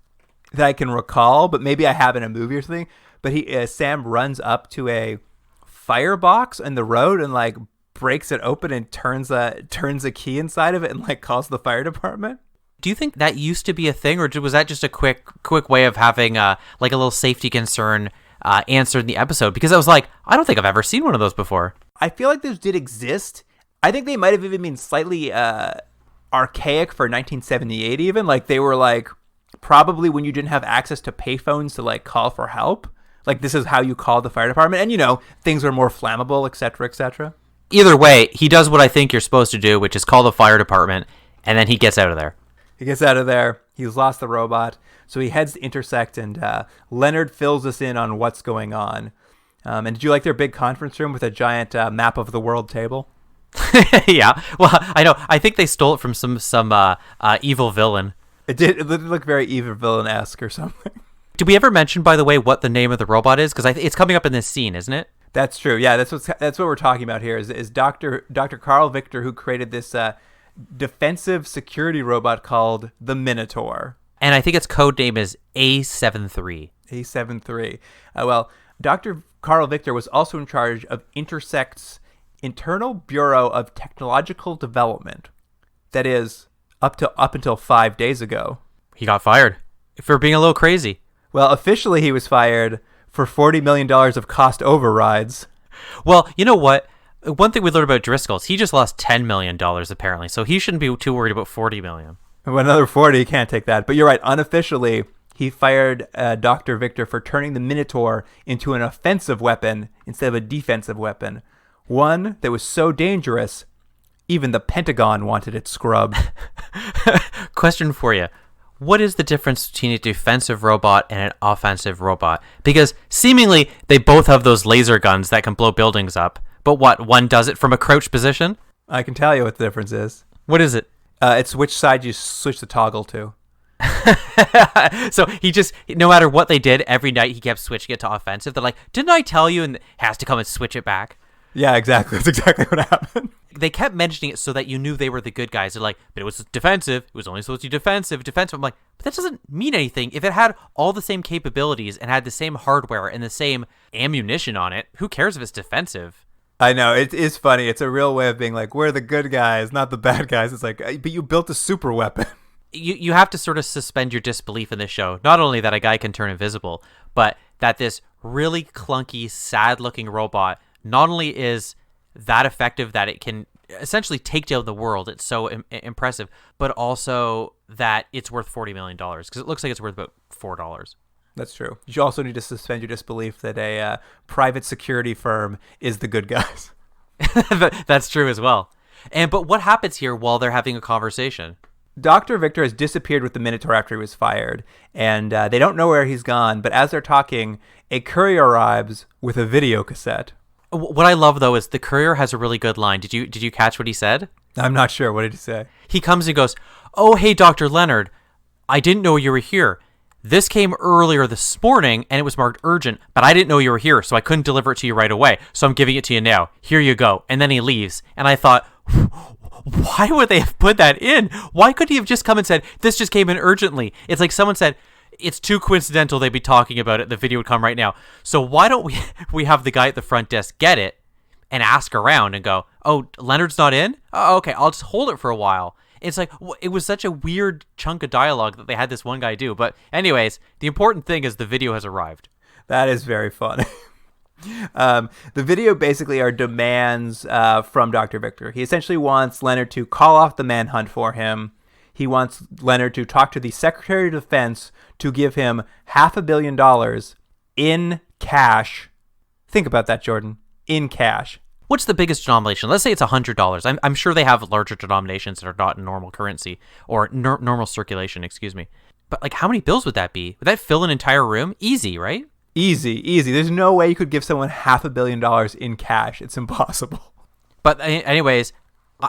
that I can recall, but maybe I have in a movie or something. But Sam runs up to a firebox in the road and like breaks it open and turns a key inside of it and like calls the fire department. Do you think that used to be a thing, or was that just a quick way of having like a little safety concern answered in the episode? Because I was like, I don't think I've ever seen one of those before. I feel like those did exist. I think they might have even been slightly archaic for 1978 even. Like they were like probably when you didn't have access to payphones to like call for help. Like this is how you call the fire department. And things were more flammable, et cetera, et cetera. Either way, he does what I think you're supposed to do, which is call the fire department, and then he gets out of there. He gets out of there. He's lost the robot. So he heads to Intersect, and Leonard fills us in on what's going on. And did you like their big conference room with a giant map of the world table? Yeah. Well, I know. I think they stole it from some evil villain. It did look very evil villain-esque or something. Did we ever mention, by the way, what the name of the robot is? Because it's coming up in this scene, isn't it? That's true. Yeah, that's what we're talking about here. Is Dr. Carl Victor, who created this defensive security robot called the Minotaur. And I think its code name is A73. A73. Well, Dr. Carl Victor was also in charge of Intersect's Internal Bureau of Technological Development. That is, up until 5 days ago. He got fired for being a little crazy. Well, officially he was fired for $40 million of cost overrides. Well, you know what? One thing we learned about Driscoll's, he just lost $10 million apparently, so he shouldn't be too worried about $40 million. Well, another 40, you can't take that. But you're right, unofficially, he fired Dr. Victor for turning the Minotaur into an offensive weapon instead of a defensive weapon. One that was so dangerous, even the Pentagon wanted it scrubbed. Question for you. What is the difference between a defensive robot and an offensive robot? Because seemingly they both have those laser guns that can blow buildings up. But what, one does it from a crouched position? I can tell you what the difference is. What is it? It's which side you switch the toggle to. So he just, no matter what they did, every night he kept switching it to offensive. They're like, didn't I tell you? And has to come and switch it back. Yeah, exactly. That's exactly what happened. They kept mentioning it so that you knew they were the good guys. They're like, but it was defensive. It was only supposed to be defensive. I'm like, but that doesn't mean anything. If it had all the same capabilities and had the same hardware and the same ammunition on it, who cares if it's defensive? I know. It is funny. It's a real way of being like, we're the good guys, not the bad guys. It's like, but you built a super weapon. You have to sort of suspend your disbelief in this show. Not only that a guy can turn invisible, but that this really clunky, sad-looking robot not only is that effective that it can essentially take down the world, it's so impressive, but also that it's worth $40 million because it looks like it's worth about $4. That's true. You also need to suspend your disbelief that a private security firm is the good guys. That's true as well. But what happens here while they're having a conversation? Dr. Victor has disappeared with the Minotaur after he was fired, and they don't know where he's gone, but as they're talking, a courier arrives with a video cassette. What I love, though, is the courier has a really good line. Did you catch what he said? I'm not sure. What did he say? He comes and goes, "Oh, hey, Dr. Leonard, I didn't know you were here. This came earlier this morning, and it was marked urgent, but I didn't know you were here, so I couldn't deliver it to you right away, so I'm giving it to you now. Here you go." And then he leaves, and I thought, why would they have put that in? Why couldn't he have just come and said, this just came in urgently? It's like someone said, it's too coincidental they'd be talking about it. The video would come right now. So why don't we have the guy at the front desk get it and ask around and go, oh, Leonard's not in? Oh, okay, I'll just hold it for a while. It's like, it was such a weird chunk of dialogue that they had this one guy do. But anyways, the important thing is the video has arrived. That is very funny. The video basically are demands from Dr. Victor. He essentially wants Leonard to call off the manhunt for him. He wants Leonard to talk to the Secretary of Defense to give him $500 million in cash. Think about that, Jordan. In cash. what's the biggest denomination? Let's say it's $100. I'm sure they have larger denominations that are not in normal currency or normal circulation, excuse me. But like, how many bills would that be? Would that fill an entire room? Easy, right? Easy. There's no way you could give someone $500 million in cash. It's impossible. But anyways,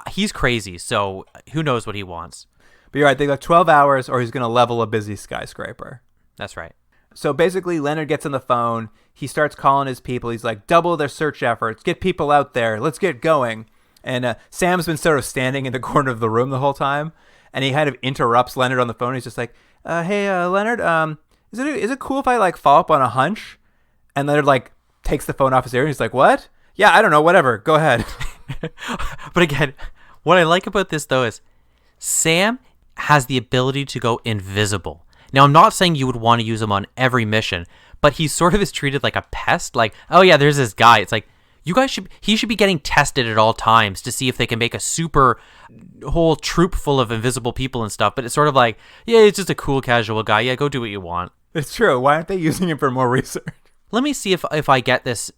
he's crazy, so who knows what he wants. But you're right, they got 12 hours or he's going to level a busy skyscraper. That's right. So basically, Leonard gets on the phone. He starts calling his people. He's like, double their search efforts. Get people out there. Let's get going. And Sam's been sort of standing in the corner of the room the whole time. And he kind of interrupts Leonard on the phone. He's just like, hey, Leonard, is it cool if I like follow up on a hunch? And Leonard like takes the phone off his ear and he's like, what? Yeah, I don't know. Whatever. Go ahead. But again, what I like about this though is Sam has the ability to go invisible. Now, I'm not saying you would want to use him on every mission, but he sort of is treated like a pest. Like, oh yeah, there's this guy. It's like, he should be getting tested at all times to see if they can make a super whole troop full of invisible people and stuff. But it's sort of like, yeah, it's just a cool casual guy. Yeah, go do what you want. It's true. Why aren't they using him for more research? Let me see if I get this.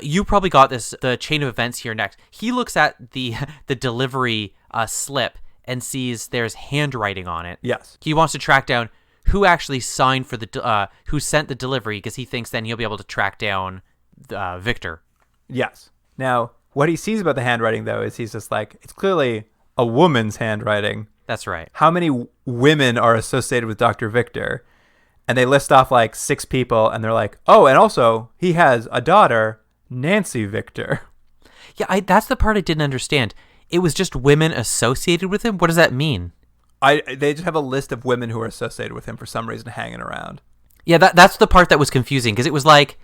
You probably got this, the chain of events here next. He looks at the delivery slip and sees there's handwriting on it. Yes. He wants to track down who actually signed for who sent the delivery, because he thinks then he'll be able to track down Victor. Yes. Now, what he sees about the handwriting, though, is he's just like, it's clearly a woman's handwriting. That's right. How many women are associated with Dr. Victor? And they list off like 6 people, and they're like, oh, and also he has a daughter, Nancy Victor. Yeah, that's the part I didn't understand. It was just women associated with him? What does that mean? They just have a list of women who are associated with him for some reason hanging around. Yeah, that's the part that was confusing, because it was like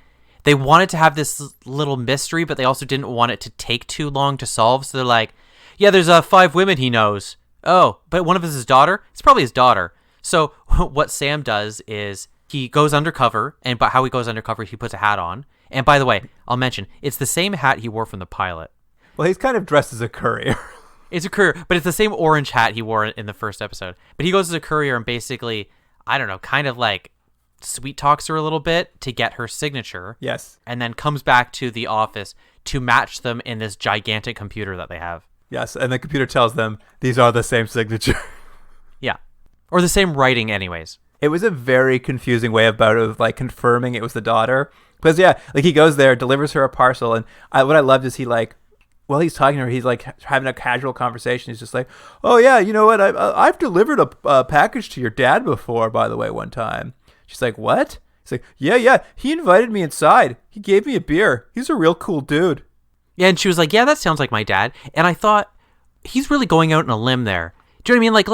they wanted to have this little mystery, but they also didn't want it to take too long to solve. So they're like, yeah, there's 5 women he knows. Oh, but one of us is his daughter? It's probably his daughter. So what Sam does is he goes undercover, and by how he goes undercover, he puts a hat on. And by the way, I'll mention, it's the same hat he wore from the pilot. Well, he's kind of dressed as a courier. It's a courier, but it's the same orange hat he wore in the first episode. But he goes as a courier and basically, I don't know, kind of like sweet talks her a little bit to get her signature. Yes. And then comes back to the office to match them in this gigantic computer that they have. Yes, and the computer tells them these are the same signature. Yeah. Or the same writing anyways. It was a very confusing way of like confirming it was the daughter. Because yeah, like he goes there, delivers her a parcel, and what I loved is he like, while he's talking to her, he's like having a casual conversation. He's just like, oh yeah, you know what? I've delivered a package to your dad before, by the way, one time. She's like, what? He's like, yeah. He invited me inside. He gave me a beer. He's a real cool dude. Yeah, and she was like, yeah, that sounds like my dad. And I thought, he's really going out on a limb there. Do you know what I mean? Like,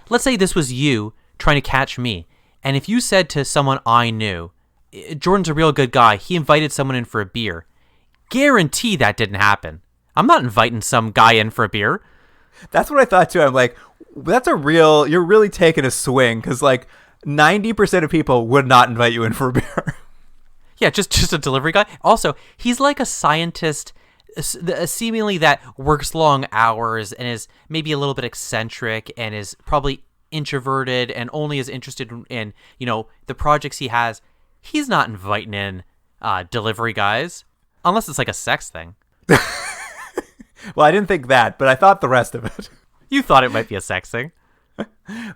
let's say this was you trying to catch me. And if you said to someone I knew, Jordan's a real good guy, he invited someone in for a beer, guarantee that didn't happen. I'm not inviting some guy in for a beer. That's what I thought too. I'm like, you're really taking a swing, because like 90% of people would not invite you in for a beer. Yeah, just a delivery guy. Also, he's like a scientist, seemingly that works long hours and is maybe a little bit eccentric and is probably introverted and only is interested in the projects he has. He's not inviting in delivery guys unless it's like a sex thing. Well, I didn't think that, but I thought the rest of it. You thought it might be a sex thing.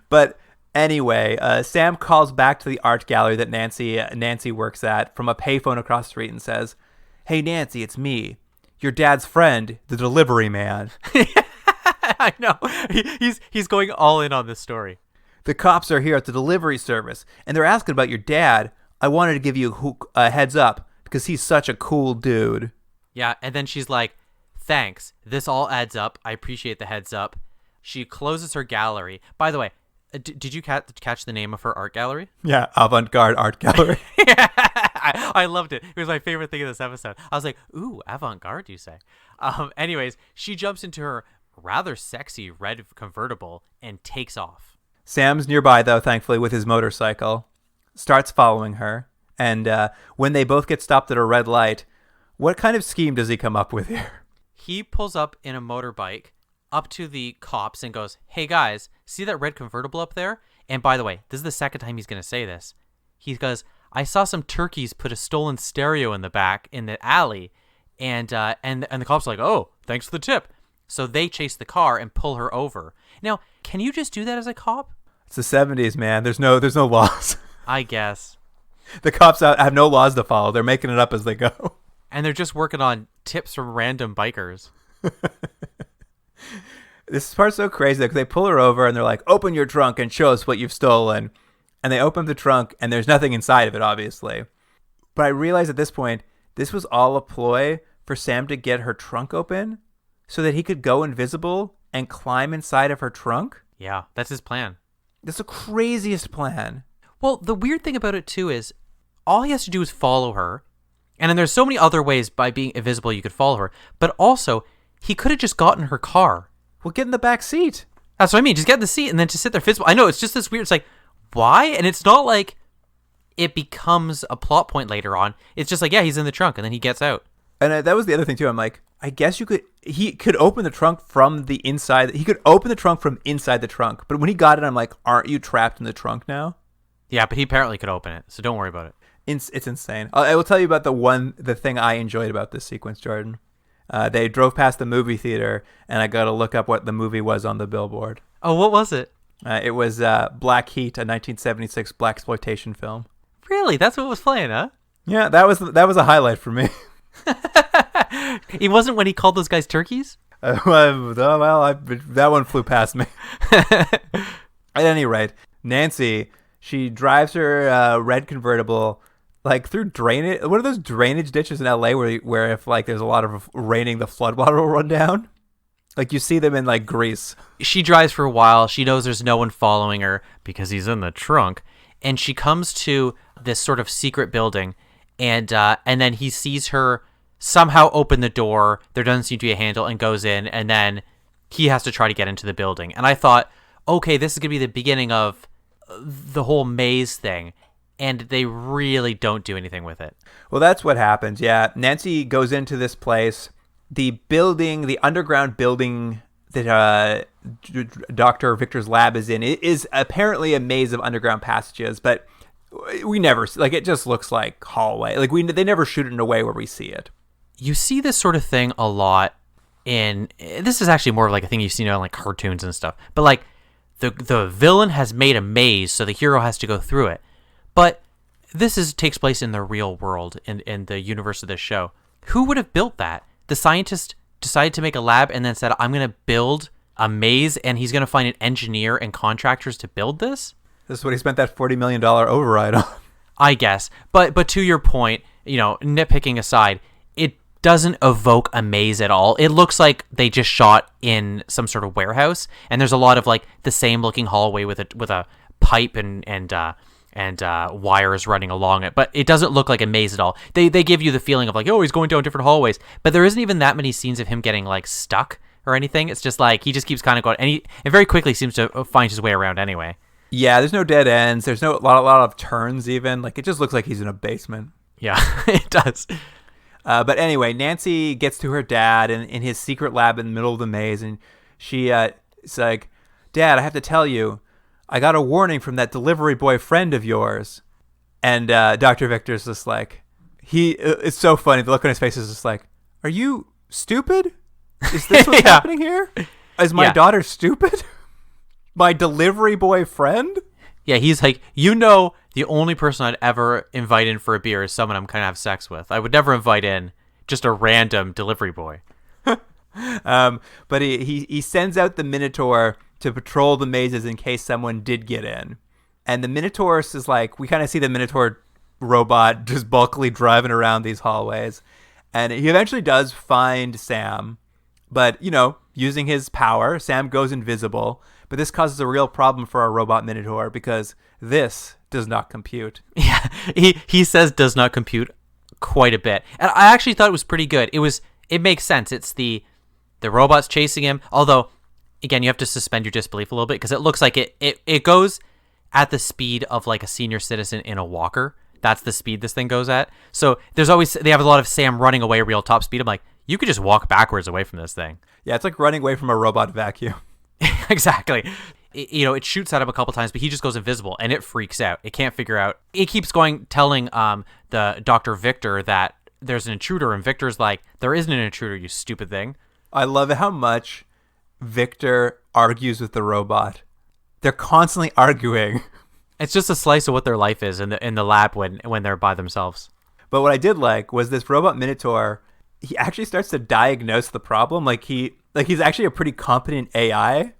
But anyway, Sam calls back to the art gallery that Nancy works at from a payphone across the street and says, hey, Nancy, it's me, your dad's friend, the delivery man. I know. He's going all in on this story. The cops are here at the delivery service, and they're asking about your dad. I wanted to give you a heads up because he's such a cool dude. Yeah, and then she's like, thanks. This all adds up. I appreciate the heads up. She closes her gallery. By the way, did you catch the name of her art gallery? Yeah, Avant-Garde Art Gallery. Yeah, I loved it. It was my favorite thing of this episode. I was like, ooh, avant-garde, you say. Anyways, she jumps into her rather sexy red convertible and takes off. Sam's nearby, though, thankfully, with his motorcycle, starts following her. And when they both get stopped at a red light, what kind of scheme does he come up with here? He pulls up in a motorbike up to the cops and goes, hey guys, see that red convertible up there? And by the way, this is the second time he's going to say this. He goes, I saw some turkeys put a stolen stereo in the back in the alley, and the cops are like, oh, thanks for the tip. So they chase the car and pull her over. Now, can you just do that as a cop? It's the 70s, man. There's no laws. I guess. The cops have no laws to follow. They're making it up as they go. And they're just working on tips from random bikers. This part's so crazy because they pull her over and they're like, open your trunk and show us what you've stolen. And they open the trunk and there's nothing inside of it, obviously. But I realized at this point, this was all a ploy for Sam to get her trunk open so that he could go invisible and climb inside of her trunk. Yeah, that's his plan. That's the craziest plan. Well, the weird thing about it, too, is all he has to do is follow her. And then there's so many other ways by being invisible you could follow her. But also, he could have just gotten her car. Well, get in the back seat. That's what I mean. Just get in the seat and then just sit there visible. I know, it's just this weird, it's like, why? And it's not like it becomes a plot point later on. It's just like, yeah, he's in the trunk and then he gets out. And that was the other thing, too. I'm like, I guess he could open the trunk from the inside. He could open the trunk from inside the trunk. But when he got it, I'm like, aren't you trapped in the trunk now? Yeah, but he apparently could open it. So don't worry about it. It's insane. I will tell you about the thing I enjoyed about this sequence, Jordan. They drove past the movie theater, and I got to look up what the movie was on the billboard. Oh, what was it? It was Black Heat, a 1976 blaxploitation film. Really? That's what was playing, huh? Yeah, that was a highlight for me. It wasn't when he called those guys turkeys? That one flew past me. At any rate, Nancy, she drives her red convertible like through drainage. What are those drainage ditches in LA where if like there's a lot of raining, the floodwater will run down? Like you see them in like Greece. She drives for a while. She knows there's no one following her because he's in the trunk. And she comes to this sort of secret building, and then he sees her somehow open the door. There doesn't seem to be a handle, and goes in, and then he has to try to get into the building. And I thought, okay, this is going to be the beginning of the whole maze thing, and they really don't do anything with it. Well, that's what happens, yeah. Nancy goes into this place. The underground building that Dr. Victor's lab is in, it is apparently a maze of underground passages, but we never, like, it just looks like hallway. Like, they never shoot it in a way where we see it. You see this sort of thing a lot this is actually more of like a thing you've seen in like cartoons and stuff, but like the villain has made a maze so the hero has to go through it. But this takes place in the real world, in the universe of this show. Who would have built that? The scientist decided to make a lab and then said, I'm going to build a maze, and he's going to find an engineer and contractors to build this? This is what he spent that $40 million override on. I guess. But to your point, nitpicking aside, it doesn't evoke a maze at all. It looks like they just shot in some sort of warehouse, and there's a lot of like the same looking hallway with a pipe and wires running along it, but it doesn't look like a maze at all. They give you the feeling of like, oh, he's going down different hallways, but there isn't even that many scenes of him getting like stuck or anything. It's just like he just keeps kind of going, and he very quickly seems to find his way around anyway. Yeah, there's no dead ends. There's no lot of turns even. Like it just looks like he's in a basement. Yeah, it does. But anyway, Nancy gets to her dad in his secret lab in the middle of the maze, and it's like, Dad, I have to tell you, I got a warning from that delivery boy friend of yours. And Dr. Victor's just like, it's so funny. The look on his face is just like, are you stupid? Is this what's happening here? Is my daughter stupid? My delivery boy friend? Yeah, he's like, the only person I'd ever invite in for a beer is someone I'm going to have sex with. I would never invite in just a random delivery boy. But he sends out the Minotaur to patrol the mazes in case someone did get in. And the Minotaur is like, we kind of see the Minotaur robot just bulkily driving around these hallways. And he eventually does find Sam. But, using his power, Sam goes invisible. But this causes a real problem for our robot Minotaur because this does not compute. Yeah, he says does not compute quite a bit. And I actually thought it was pretty good. It makes sense. It's the robot's chasing him, although again, you have to suspend your disbelief a little bit because it looks like it goes at the speed of like a senior citizen in a walker. That's the speed this thing goes at. So they have a lot of Sam running away real top speed. I'm like, you could just walk backwards away from this thing. Yeah, it's like running away from a robot vacuum. Exactly. It shoots at him a couple times, but he just goes invisible and it freaks out. It can't figure out. It keeps telling the Dr. Victor that there's an intruder, and Victor's like, there isn't an intruder, you stupid thing. I love how much Victor argues with the robot. They're constantly arguing. It's just a slice of what their life is in the lab when they're by themselves. But what I did like was this robot Minotaur. He actually starts to diagnose the problem. He's actually a pretty competent AI.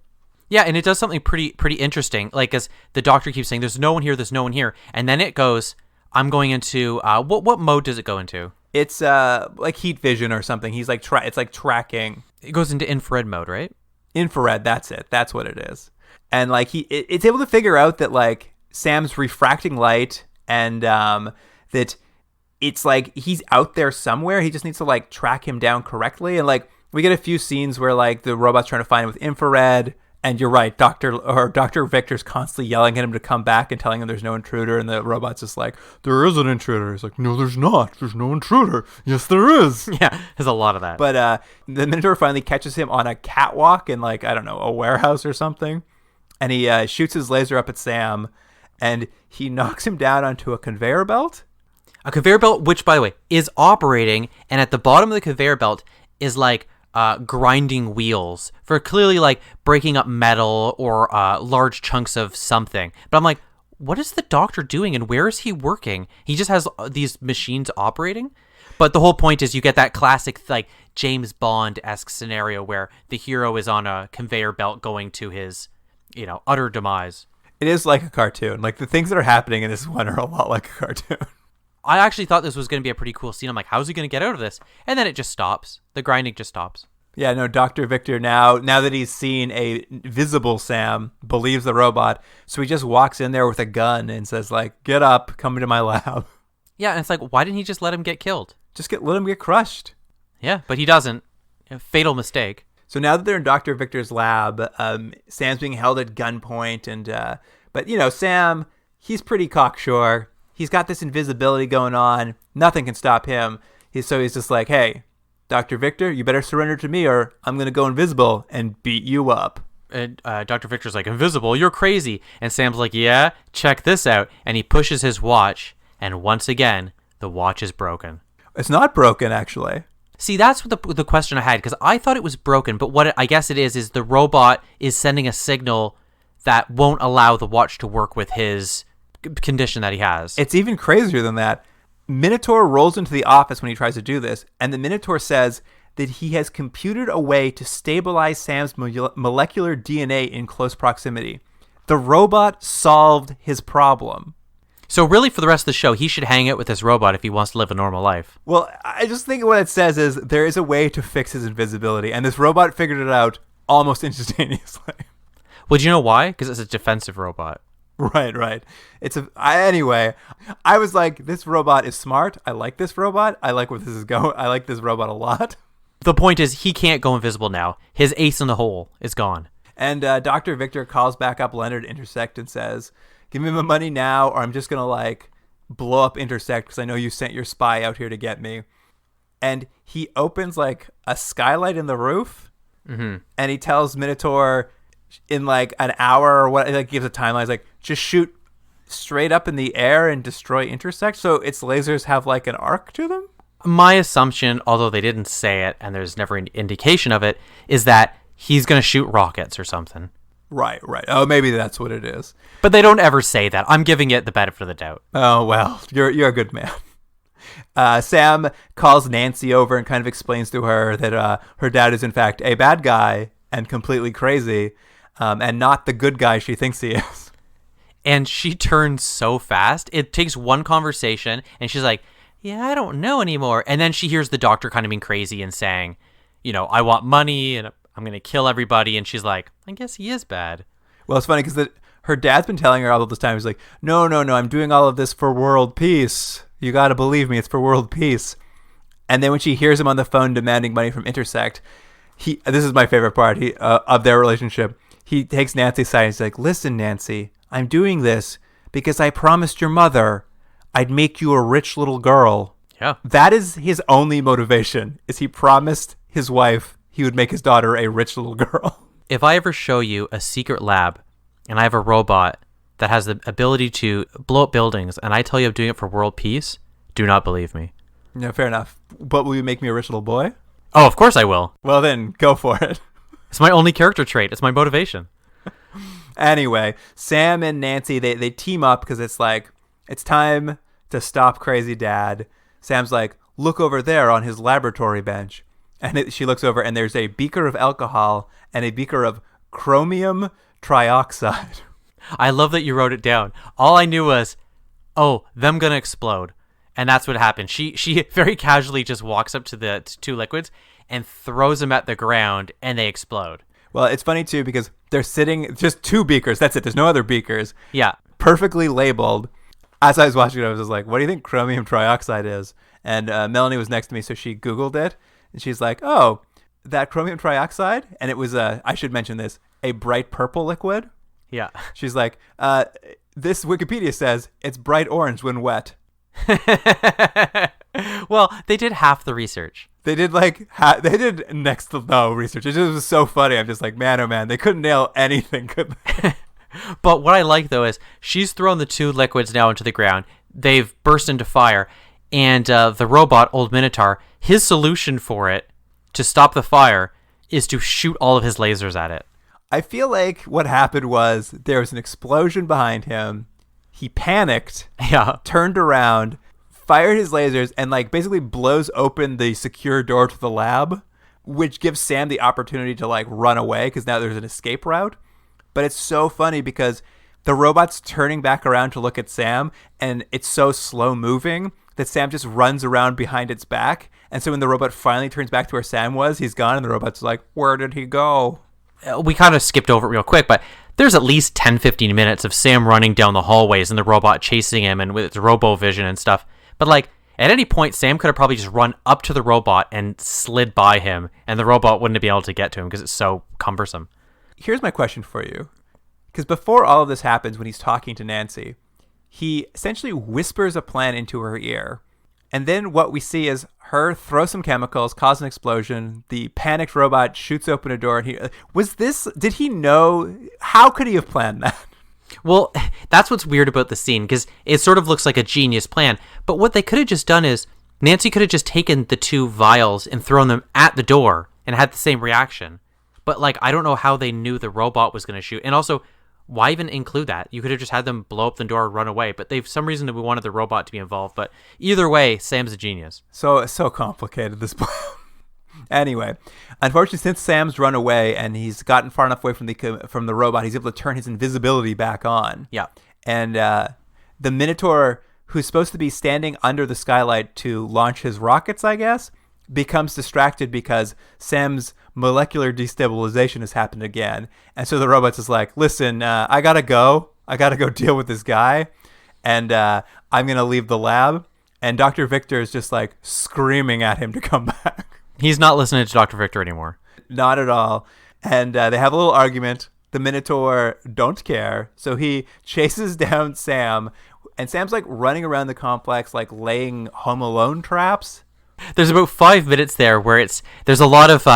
Yeah, and it does something pretty interesting. Like, as the doctor keeps saying, "There's no one here," and then it goes, "I'm going into what mode does it go into?" It's like heat vision or something. He's like it's like tracking. It goes into infrared mode, right? Infrared. That's it. That's what it is. And like it's able to figure out that like Sam's refracting light, and that it's like he's out there somewhere. He just needs to like track him down correctly. And like we get a few scenes where like the robot's trying to find him with infrared. And you're right, Dr. Victor's constantly yelling at him to come back and telling him there's no intruder, and the robot's just like, there is an intruder. He's like, no, there's not. There's no intruder. Yes, there is. Yeah, there's a lot of that. But the Minotaur finally catches him on a catwalk in like, I don't know, a warehouse or something. And he shoots his laser up at Sam, and he knocks him down onto a conveyor belt. A conveyor belt, which, by the way, is operating, and at the bottom of the conveyor belt is like grinding wheels for clearly like breaking up metal or large chunks of something. But I'm like, what is the doctor doing, and where is he working? He just has these machines operating. But the whole point is you get that classic like James Bond-esque scenario where the hero is on a conveyor belt going to his, utter demise. It is like a cartoon. Like the things that are happening in this one are a lot like a cartoon. I actually thought this was going to be a pretty cool scene. I'm like, how's he going to get out of this? And then it just stops. The grinding just stops. Yeah, no, Dr. Victor now that he's seen a visible Sam, believes the robot. So he just walks in there with a gun and says like, get up, come into my lab. Yeah, and it's like, why didn't he just let him get killed? Let him get crushed. Yeah, but he doesn't. A fatal mistake. So now that they're in Dr. Victor's lab, Sam's being held at gunpoint. But Sam, he's pretty cocksure. He's got this invisibility going on. Nothing can stop him. He's just like, hey, Dr. Victor, you better surrender to me or I'm going to go invisible and beat you up. And Dr. Victor's like, invisible? You're crazy. And Sam's like, yeah, check this out. And he pushes his watch. And once again, the watch is broken. It's not broken, actually. See, that's what the question I had, because I thought it was broken. But what I guess it is the robot is sending a signal that won't allow the watch to work with his condition that he has. It's even crazier than that. Minotaur rolls into the office when he tries to do this, and the Minotaur says that he has computed a way to stabilize Sam's molecular DNA in close proximity. The robot solved his problem. So really, for the rest of the show, he should hang out with this robot if he wants to live a normal life. Well, I just think what it says is there is a way to fix his invisibility, and this robot figured it out almost instantaneously. Well, do you know why? Because it's a defensive robot. Right. Anyway, I was like, this robot is smart. I like this robot. I like where this is going. I like this robot a lot. The point is, he can't go invisible now. His ace in the hole is gone. And Dr. Victor calls back up Leonard Intersect and says, give me my money now, or I'm just going to like blow up Intersect because I know you sent your spy out here to get me. And he opens like a skylight in the roof, and he tells Minotaur in like an hour or what, like gives a timeline. He's like, just shoot straight up in the air and destroy Intersect. So its lasers have like an arc to them. My assumption, although they didn't say it and there's never an indication of it, is that he's going to shoot rockets or something. Right. Oh, maybe that's what it is. But they don't ever say that. I'm giving it the benefit of the doubt. Oh, well, you're a good man. Sam calls Nancy over and kind of explains to her that her dad is in fact a bad guy and completely crazy, and not the good guy she thinks he is. And she turns so fast. It takes one conversation, and she's like, yeah, I don't know anymore. And then she hears the doctor kind of being crazy and saying, I want money, and I'm going to kill everybody. And she's like, I guess he is bad. Well, it's funny because her dad's been telling her all of this time. He's like, no, I'm doing all of this for world peace. You got to believe me, it's for world peace. And then when she hears him on the phone demanding money from Intersect, this is my favorite part of their relationship. He takes Nancy aside and he's like, listen, Nancy, I'm doing this because I promised your mother I'd make you a rich little girl. Yeah. That is his only motivation, is he promised his wife he would make his daughter a rich little girl. If I ever show you a secret lab and I have a robot that has the ability to blow up buildings and I tell you I'm doing it for world peace, do not believe me. Yeah, fair enough. But will you make me a rich little boy? Oh, of course I will. Well, then, go for it. It's my only character trait. It's my motivation. Anyway, Sam and Nancy, they team up because it's like, it's time to stop crazy dad. Sam's like, look over there on his laboratory bench. And she looks over and there's a beaker of alcohol and a beaker of chromium trioxide. I love that you wrote it down. All I knew was, oh, them gonna explode. And that's what happened. She very casually just walks up to the two liquids and throws them at the ground and they explode. Well, it's funny too because they're sitting, just two beakers. That's it. There's no other beakers. Yeah. Perfectly labeled. As I was watching it, I was just like, what do you think chromium trioxide is? And Melanie was next to me, so she Googled it. And she's like, oh, that chromium trioxide? And it was, I should mention this, a bright purple liquid. Yeah. She's like, this Wikipedia says it's bright orange when wet. Well, they did half the research. They did they did next to no research. It just was so funny. I'm just like, man, oh man, they couldn't nail anything, could they? But what I like, though, is she's thrown the two liquids now into the ground. They've burst into fire. And the robot, old Minotaur, his solution for it to stop the fire is to shoot all of his lasers at it. I feel like what happened was there was an explosion behind him. He panicked, turned around, fired his lasers, and like basically blows open the secure door to the lab, which gives Sam the opportunity to like run away because now there's an escape route. But it's so funny because the robot's turning back around to look at Sam, and it's so slow moving that Sam just runs around behind its back. And so when the robot finally turns back to where Sam was, he's gone, and the robot's like, where did he go? We kind of skipped over it real quick, but there's at least 10-15 minutes of Sam running down the hallways and the robot chasing him and with its robo-vision and stuff. But like, at any point, Sam could have probably just run up to the robot and slid by him, and the robot wouldn't have been able to get to him because it's so cumbersome. Here's my question for you. Because before all of this happens, when he's talking to Nancy, he essentially whispers a plan into her ear. And then what we see is her throw some chemicals, cause an explosion. The panicked robot shoots open a door. And did he know? How could he have planned that? Well, that's what's weird about the scene, because it sort of looks like a genius plan. But what they could have just done is Nancy could have just taken the two vials and thrown them at the door and had the same reaction. But like, I don't know how they knew the robot was going to shoot. And also, why even include that? You could have just had them blow up the door and run away. But they've some reason that we wanted the robot to be involved. But either way, Sam's a genius. So complicated, this plan. Anyway, unfortunately, since Sam's run away and he's gotten far enough away from the robot, he's able to turn his invisibility back on. Yeah. And the Minotaur, who's supposed to be standing under the skylight to launch his rockets, I guess, becomes distracted because Sam's molecular destabilization has happened again. And so the robot's just like, listen, I gotta go deal with this guy. And I'm going to leave the lab. And Dr. Victor is just like screaming at him to come back. He's not listening to Dr. Victor anymore. Not at all. And they have a little argument. The Minotaur don't care. So he chases down Sam. And Sam's like running around the complex, like laying Home Alone traps. There's about 5 minutes there where there's a lot of,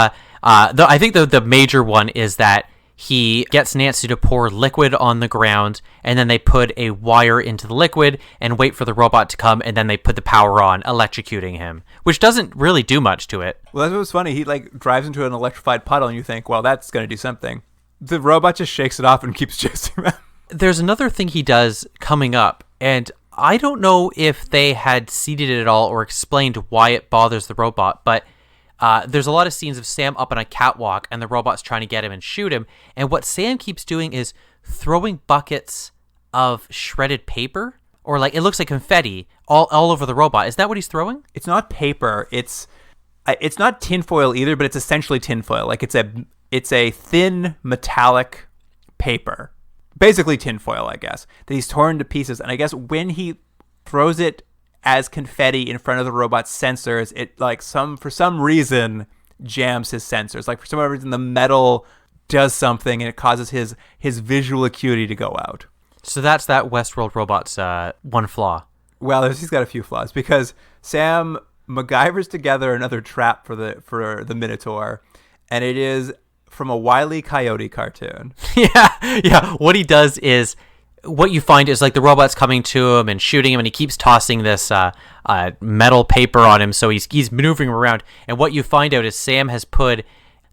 I think the major one is that he gets Nancy to pour liquid on the ground, and then they put a wire into the liquid and wait for the robot to come, and then they put the power on, electrocuting him, which doesn't really do much to it. Well, that's what's funny. He like drives into an electrified puddle, and you think, well, that's going to do something. The robot just shakes it off and keeps chasing him. There's another thing he does coming up, and I don't know if they had seeded it at all or explained why it bothers the robot, but there's a lot of scenes of Sam up on a catwalk and the robot's trying to get him and shoot him. And what Sam keeps doing is throwing buckets of shredded paper, or like, it looks like confetti all over the robot. Is that what he's throwing? It's not paper. It's not tinfoil either, but it's essentially tinfoil. Like it's a thin metallic paper. Basically tinfoil, I guess, that he's torn to pieces. And I guess when he throws it as confetti in front of the robot's sensors, it like for some reason jams his sensors. Like for some reason the metal does something and it causes his visual acuity to go out. So that's that Westworld robot's one flaw. Well, he's got a few flaws because Sam MacGyvers together another trap for the Minotaur, and it is from a Wile E. Coyote cartoon. Yeah. What he does is what you find is like the robot's coming to him and shooting him, and he keeps tossing this metal paper on him, so he's maneuvering him around. And what you find out is Sam has put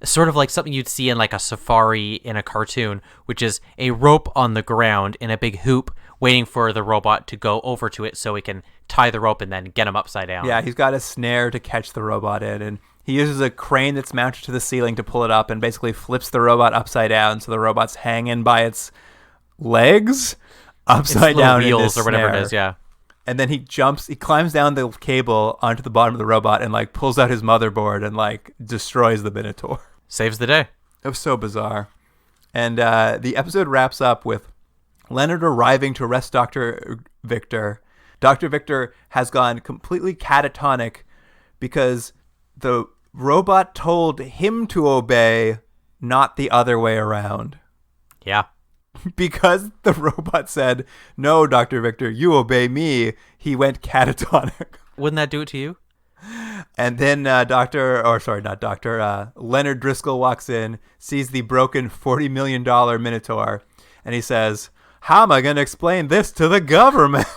sort of like something you'd see in like a safari in a cartoon, which is a rope on the ground in a big hoop waiting for the robot to go over to it so he can tie the rope and then get him upside down. Yeah, he's got a snare to catch the robot in, and he uses a crane that's mounted to the ceiling to pull it up and basically flips the robot upside down, so the robot's hanging by its legs upside down in this or whatever snare. it is, yeah. And then he climbs down the cable onto the bottom of the robot and like pulls out his motherboard and like destroys the Minotaur. Saves the day. It was so bizarre. And the episode wraps up with Leonard arriving to arrest Dr. Victor. Dr. Victor has gone completely catatonic because the robot told him to obey, not the other way around. Yeah. Because the robot said, "No, Dr. Victor, you obey me," he went catatonic. Wouldn't that do it to you? And then Leonard Driscoll walks in, sees the broken $40 million Minotaur, and he says, "How am I going to explain this to the government?"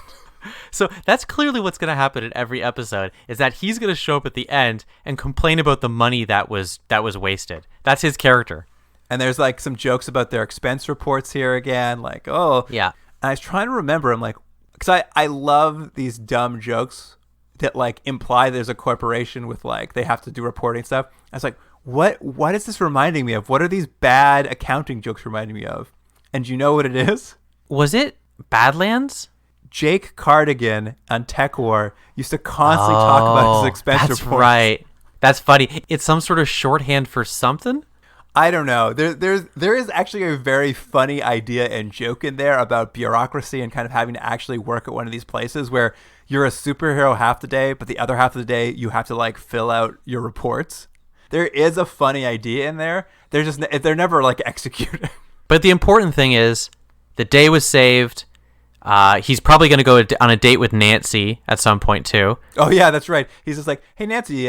So that's clearly what's going to happen in every episode, is that he's going to show up at the end and complain about the money that was wasted. That's his character. And there's like some jokes about their expense reports here again, like, oh. Yeah. And I was trying to remember, I'm like, because I love these dumb jokes that like imply there's a corporation with like, they have to do reporting stuff. I was like, what is this reminding me of? What are these bad accounting jokes reminding me of? And you know what it is? Was it Badlands? Jake Cardigan on Tech War used to constantly talk about his expense reports. That's right. That's funny. It's some sort of shorthand for something? I don't know. There is actually a very funny idea and joke in there about bureaucracy and kind of having to actually work at one of these places where you're a superhero half the day, but the other half of the day you have to like fill out your reports. There is a funny idea in there. They're never like executed. But the important thing is the day was saved. He's probably going to go on a date with Nancy at some point too. Oh yeah, that's right. He's just like, "Hey Nancy,"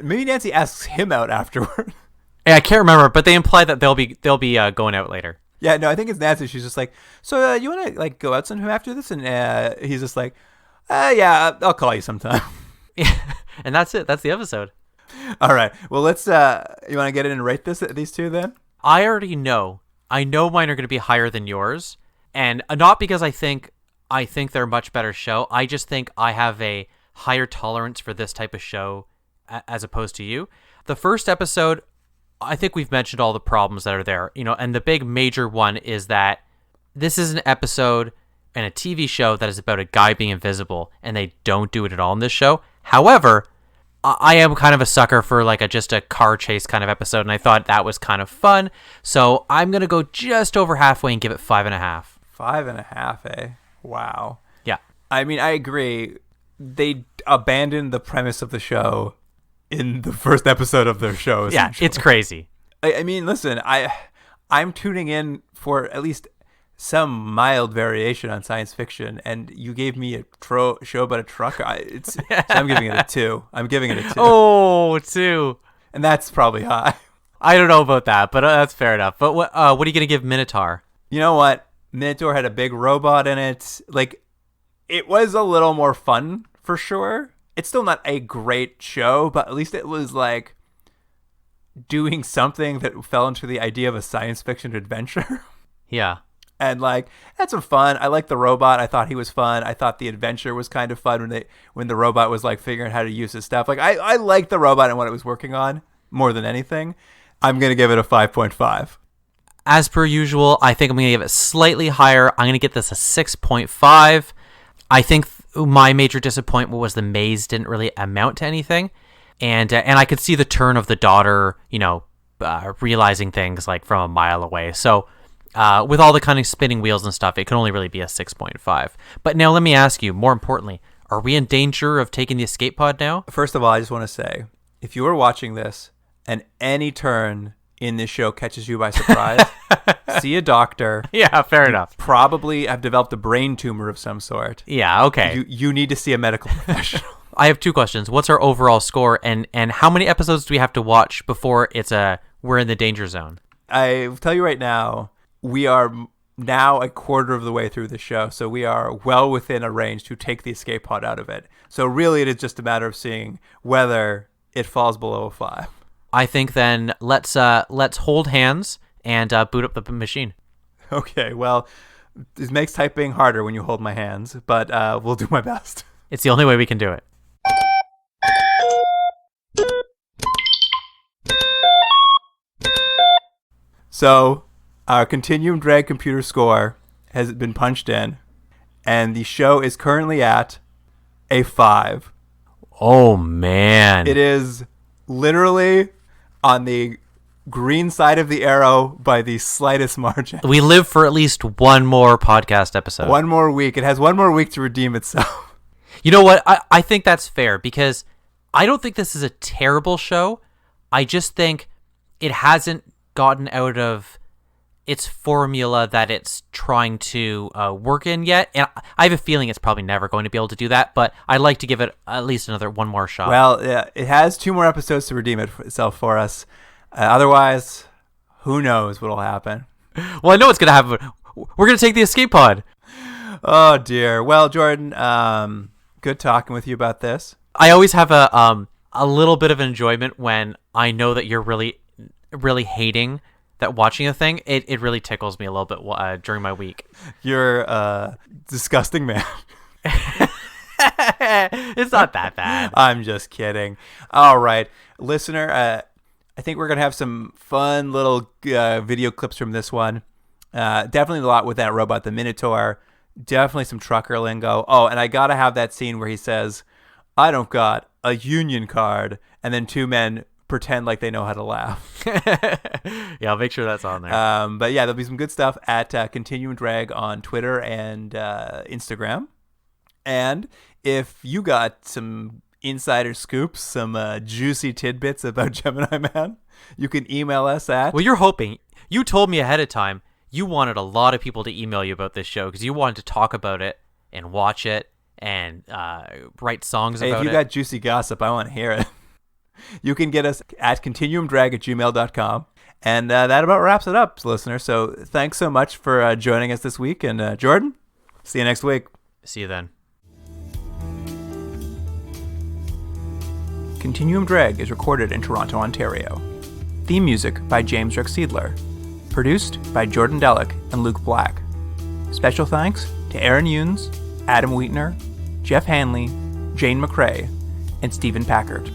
maybe Nancy asks him out afterward. Yeah, I can't remember, but they imply that they'll be going out later. Yeah, no, I think it's Nancy. She's just like, "So you want to like go out sometime after this?" And he's just like, "Yeah, I'll call you sometime." Yeah, and that's it. That's the episode. All right. Well, let's. You want to get in and rate these two then? I already know. I know mine are going to be higher than yours, and not because I think they're a much better show. I just think I have a higher tolerance for this type of show as opposed to you. The first episode, I think we've mentioned all the problems that are there, and the big major one is that this is an episode and a TV show that is about a guy being invisible, and they don't do it at all in this show. However, I am kind of a sucker for like just a car chase kind of episode, and I thought that was kind of fun. So I'm going to go just over halfway and give it 5.5. 5.5, eh? Wow. Yeah. I mean, I agree. They abandoned the premise of the show in the first episode of their show. Yeah, it's crazy. I mean, listen, I'm tuning in for at least some mild variation on science fiction, and you gave me a show about a truck. So I'm giving it a 2. I'm giving it a 2. Oh, 2. And that's probably high. I don't know about that, but that's fair enough. But what are you going to give Minotaur? You know what? Minotaur had a big robot in it. Like, it was a little more fun for sure. It's still not a great show, but at least it was like doing something that fell into the idea of a science fiction adventure. Yeah. And like, had some fun. I liked the robot. I thought he was fun. I thought the adventure was kind of fun when the robot was like figuring out how to use his stuff. Like, I liked the robot and what it was working on more than anything. I'm going to give it a 5.5. As per usual, I think I'm going to give it slightly higher. I'm going to get this a 6.5. I think my major disappointment was the maze didn't really amount to anything. And I could see the turn of the daughter, realizing things like from a mile away. So with all the kind of spinning wheels and stuff, it can only really be a 6.5. But now let me ask you, more importantly, are we in danger of taking the escape pod now? First of all, I just want to say, if you are watching this and any turn in this show catches you by surprise, see a doctor. Yeah, fair enough. Probably have developed a brain tumor of some sort. Yeah, okay. You need to see a medical professional. I have 2 questions. What's our overall score, and how many episodes do we have to watch before we're in the danger zone? I tell you right now, we are now a quarter of the way through the show, so we are well within a range to take the escape pod out of it. So really, it is just a matter of seeing whether it falls below a 5. I think then let's hold hands and boot up the machine. Okay, well, it makes typing harder when you hold my hands, but we'll do my best. It's the only way we can do it. So, our Continuum Drag computer score has been punched in, and the show is currently at a 5. Oh, man. It is literally on the green side of the arrow by the slightest margin. We live for at least one more podcast episode. One more week. It has one more week to redeem itself. You know what? I think that's fair because I don't think this is a terrible show. I just think it hasn't gotten out of its formula that it's trying to work in yet. And I have a feeling it's probably never going to be able to do that, but I'd like to give it at least one more shot. Well, yeah, it has 2 more episodes to redeem itself for us. Otherwise, who knows what'll happen. Well, I know what's going to happen. We're going to take the escape pod. Oh, dear. Well, Jordan, good talking with you about this. I always have a little bit of enjoyment when I know that you're really, really hating that watching a thing. It really tickles me a little bit during my week. You're a disgusting man. It's not that bad. I'm just kidding. All right. Listener, I think we're going to have some fun little video clips from this one. Definitely a lot with that robot, the Minotaur. Definitely some trucker lingo. Oh, and I got to have that scene where he says, I don't got a union card. And then 2 men pretend like they know how to laugh. Yeah, I'll make sure that's on there. But yeah, there'll be some good stuff at Continuum Drag on Twitter and Instagram. And if you got some insider scoops, some juicy tidbits about Gemini Man, you can email us at... Well, you're hoping. You told me ahead of time you wanted a lot of people to email you about this show because you wanted to talk about it and watch it and write songs about it. If you got juicy gossip, I want to hear it. You can get us at continuumdrag@gmail.com. And that about wraps it up, listener. So thanks so much for joining us this week. And Jordan, see you next week. See you then. Continuum Drag is recorded in Toronto, Ontario. Theme music by James Rexedler. Produced by Jordan Delic and Luke Black. Special thanks to Aaron Yunes, Adam Wheatner, Jeff Hanley, Jane McRae, and Stephen Packard.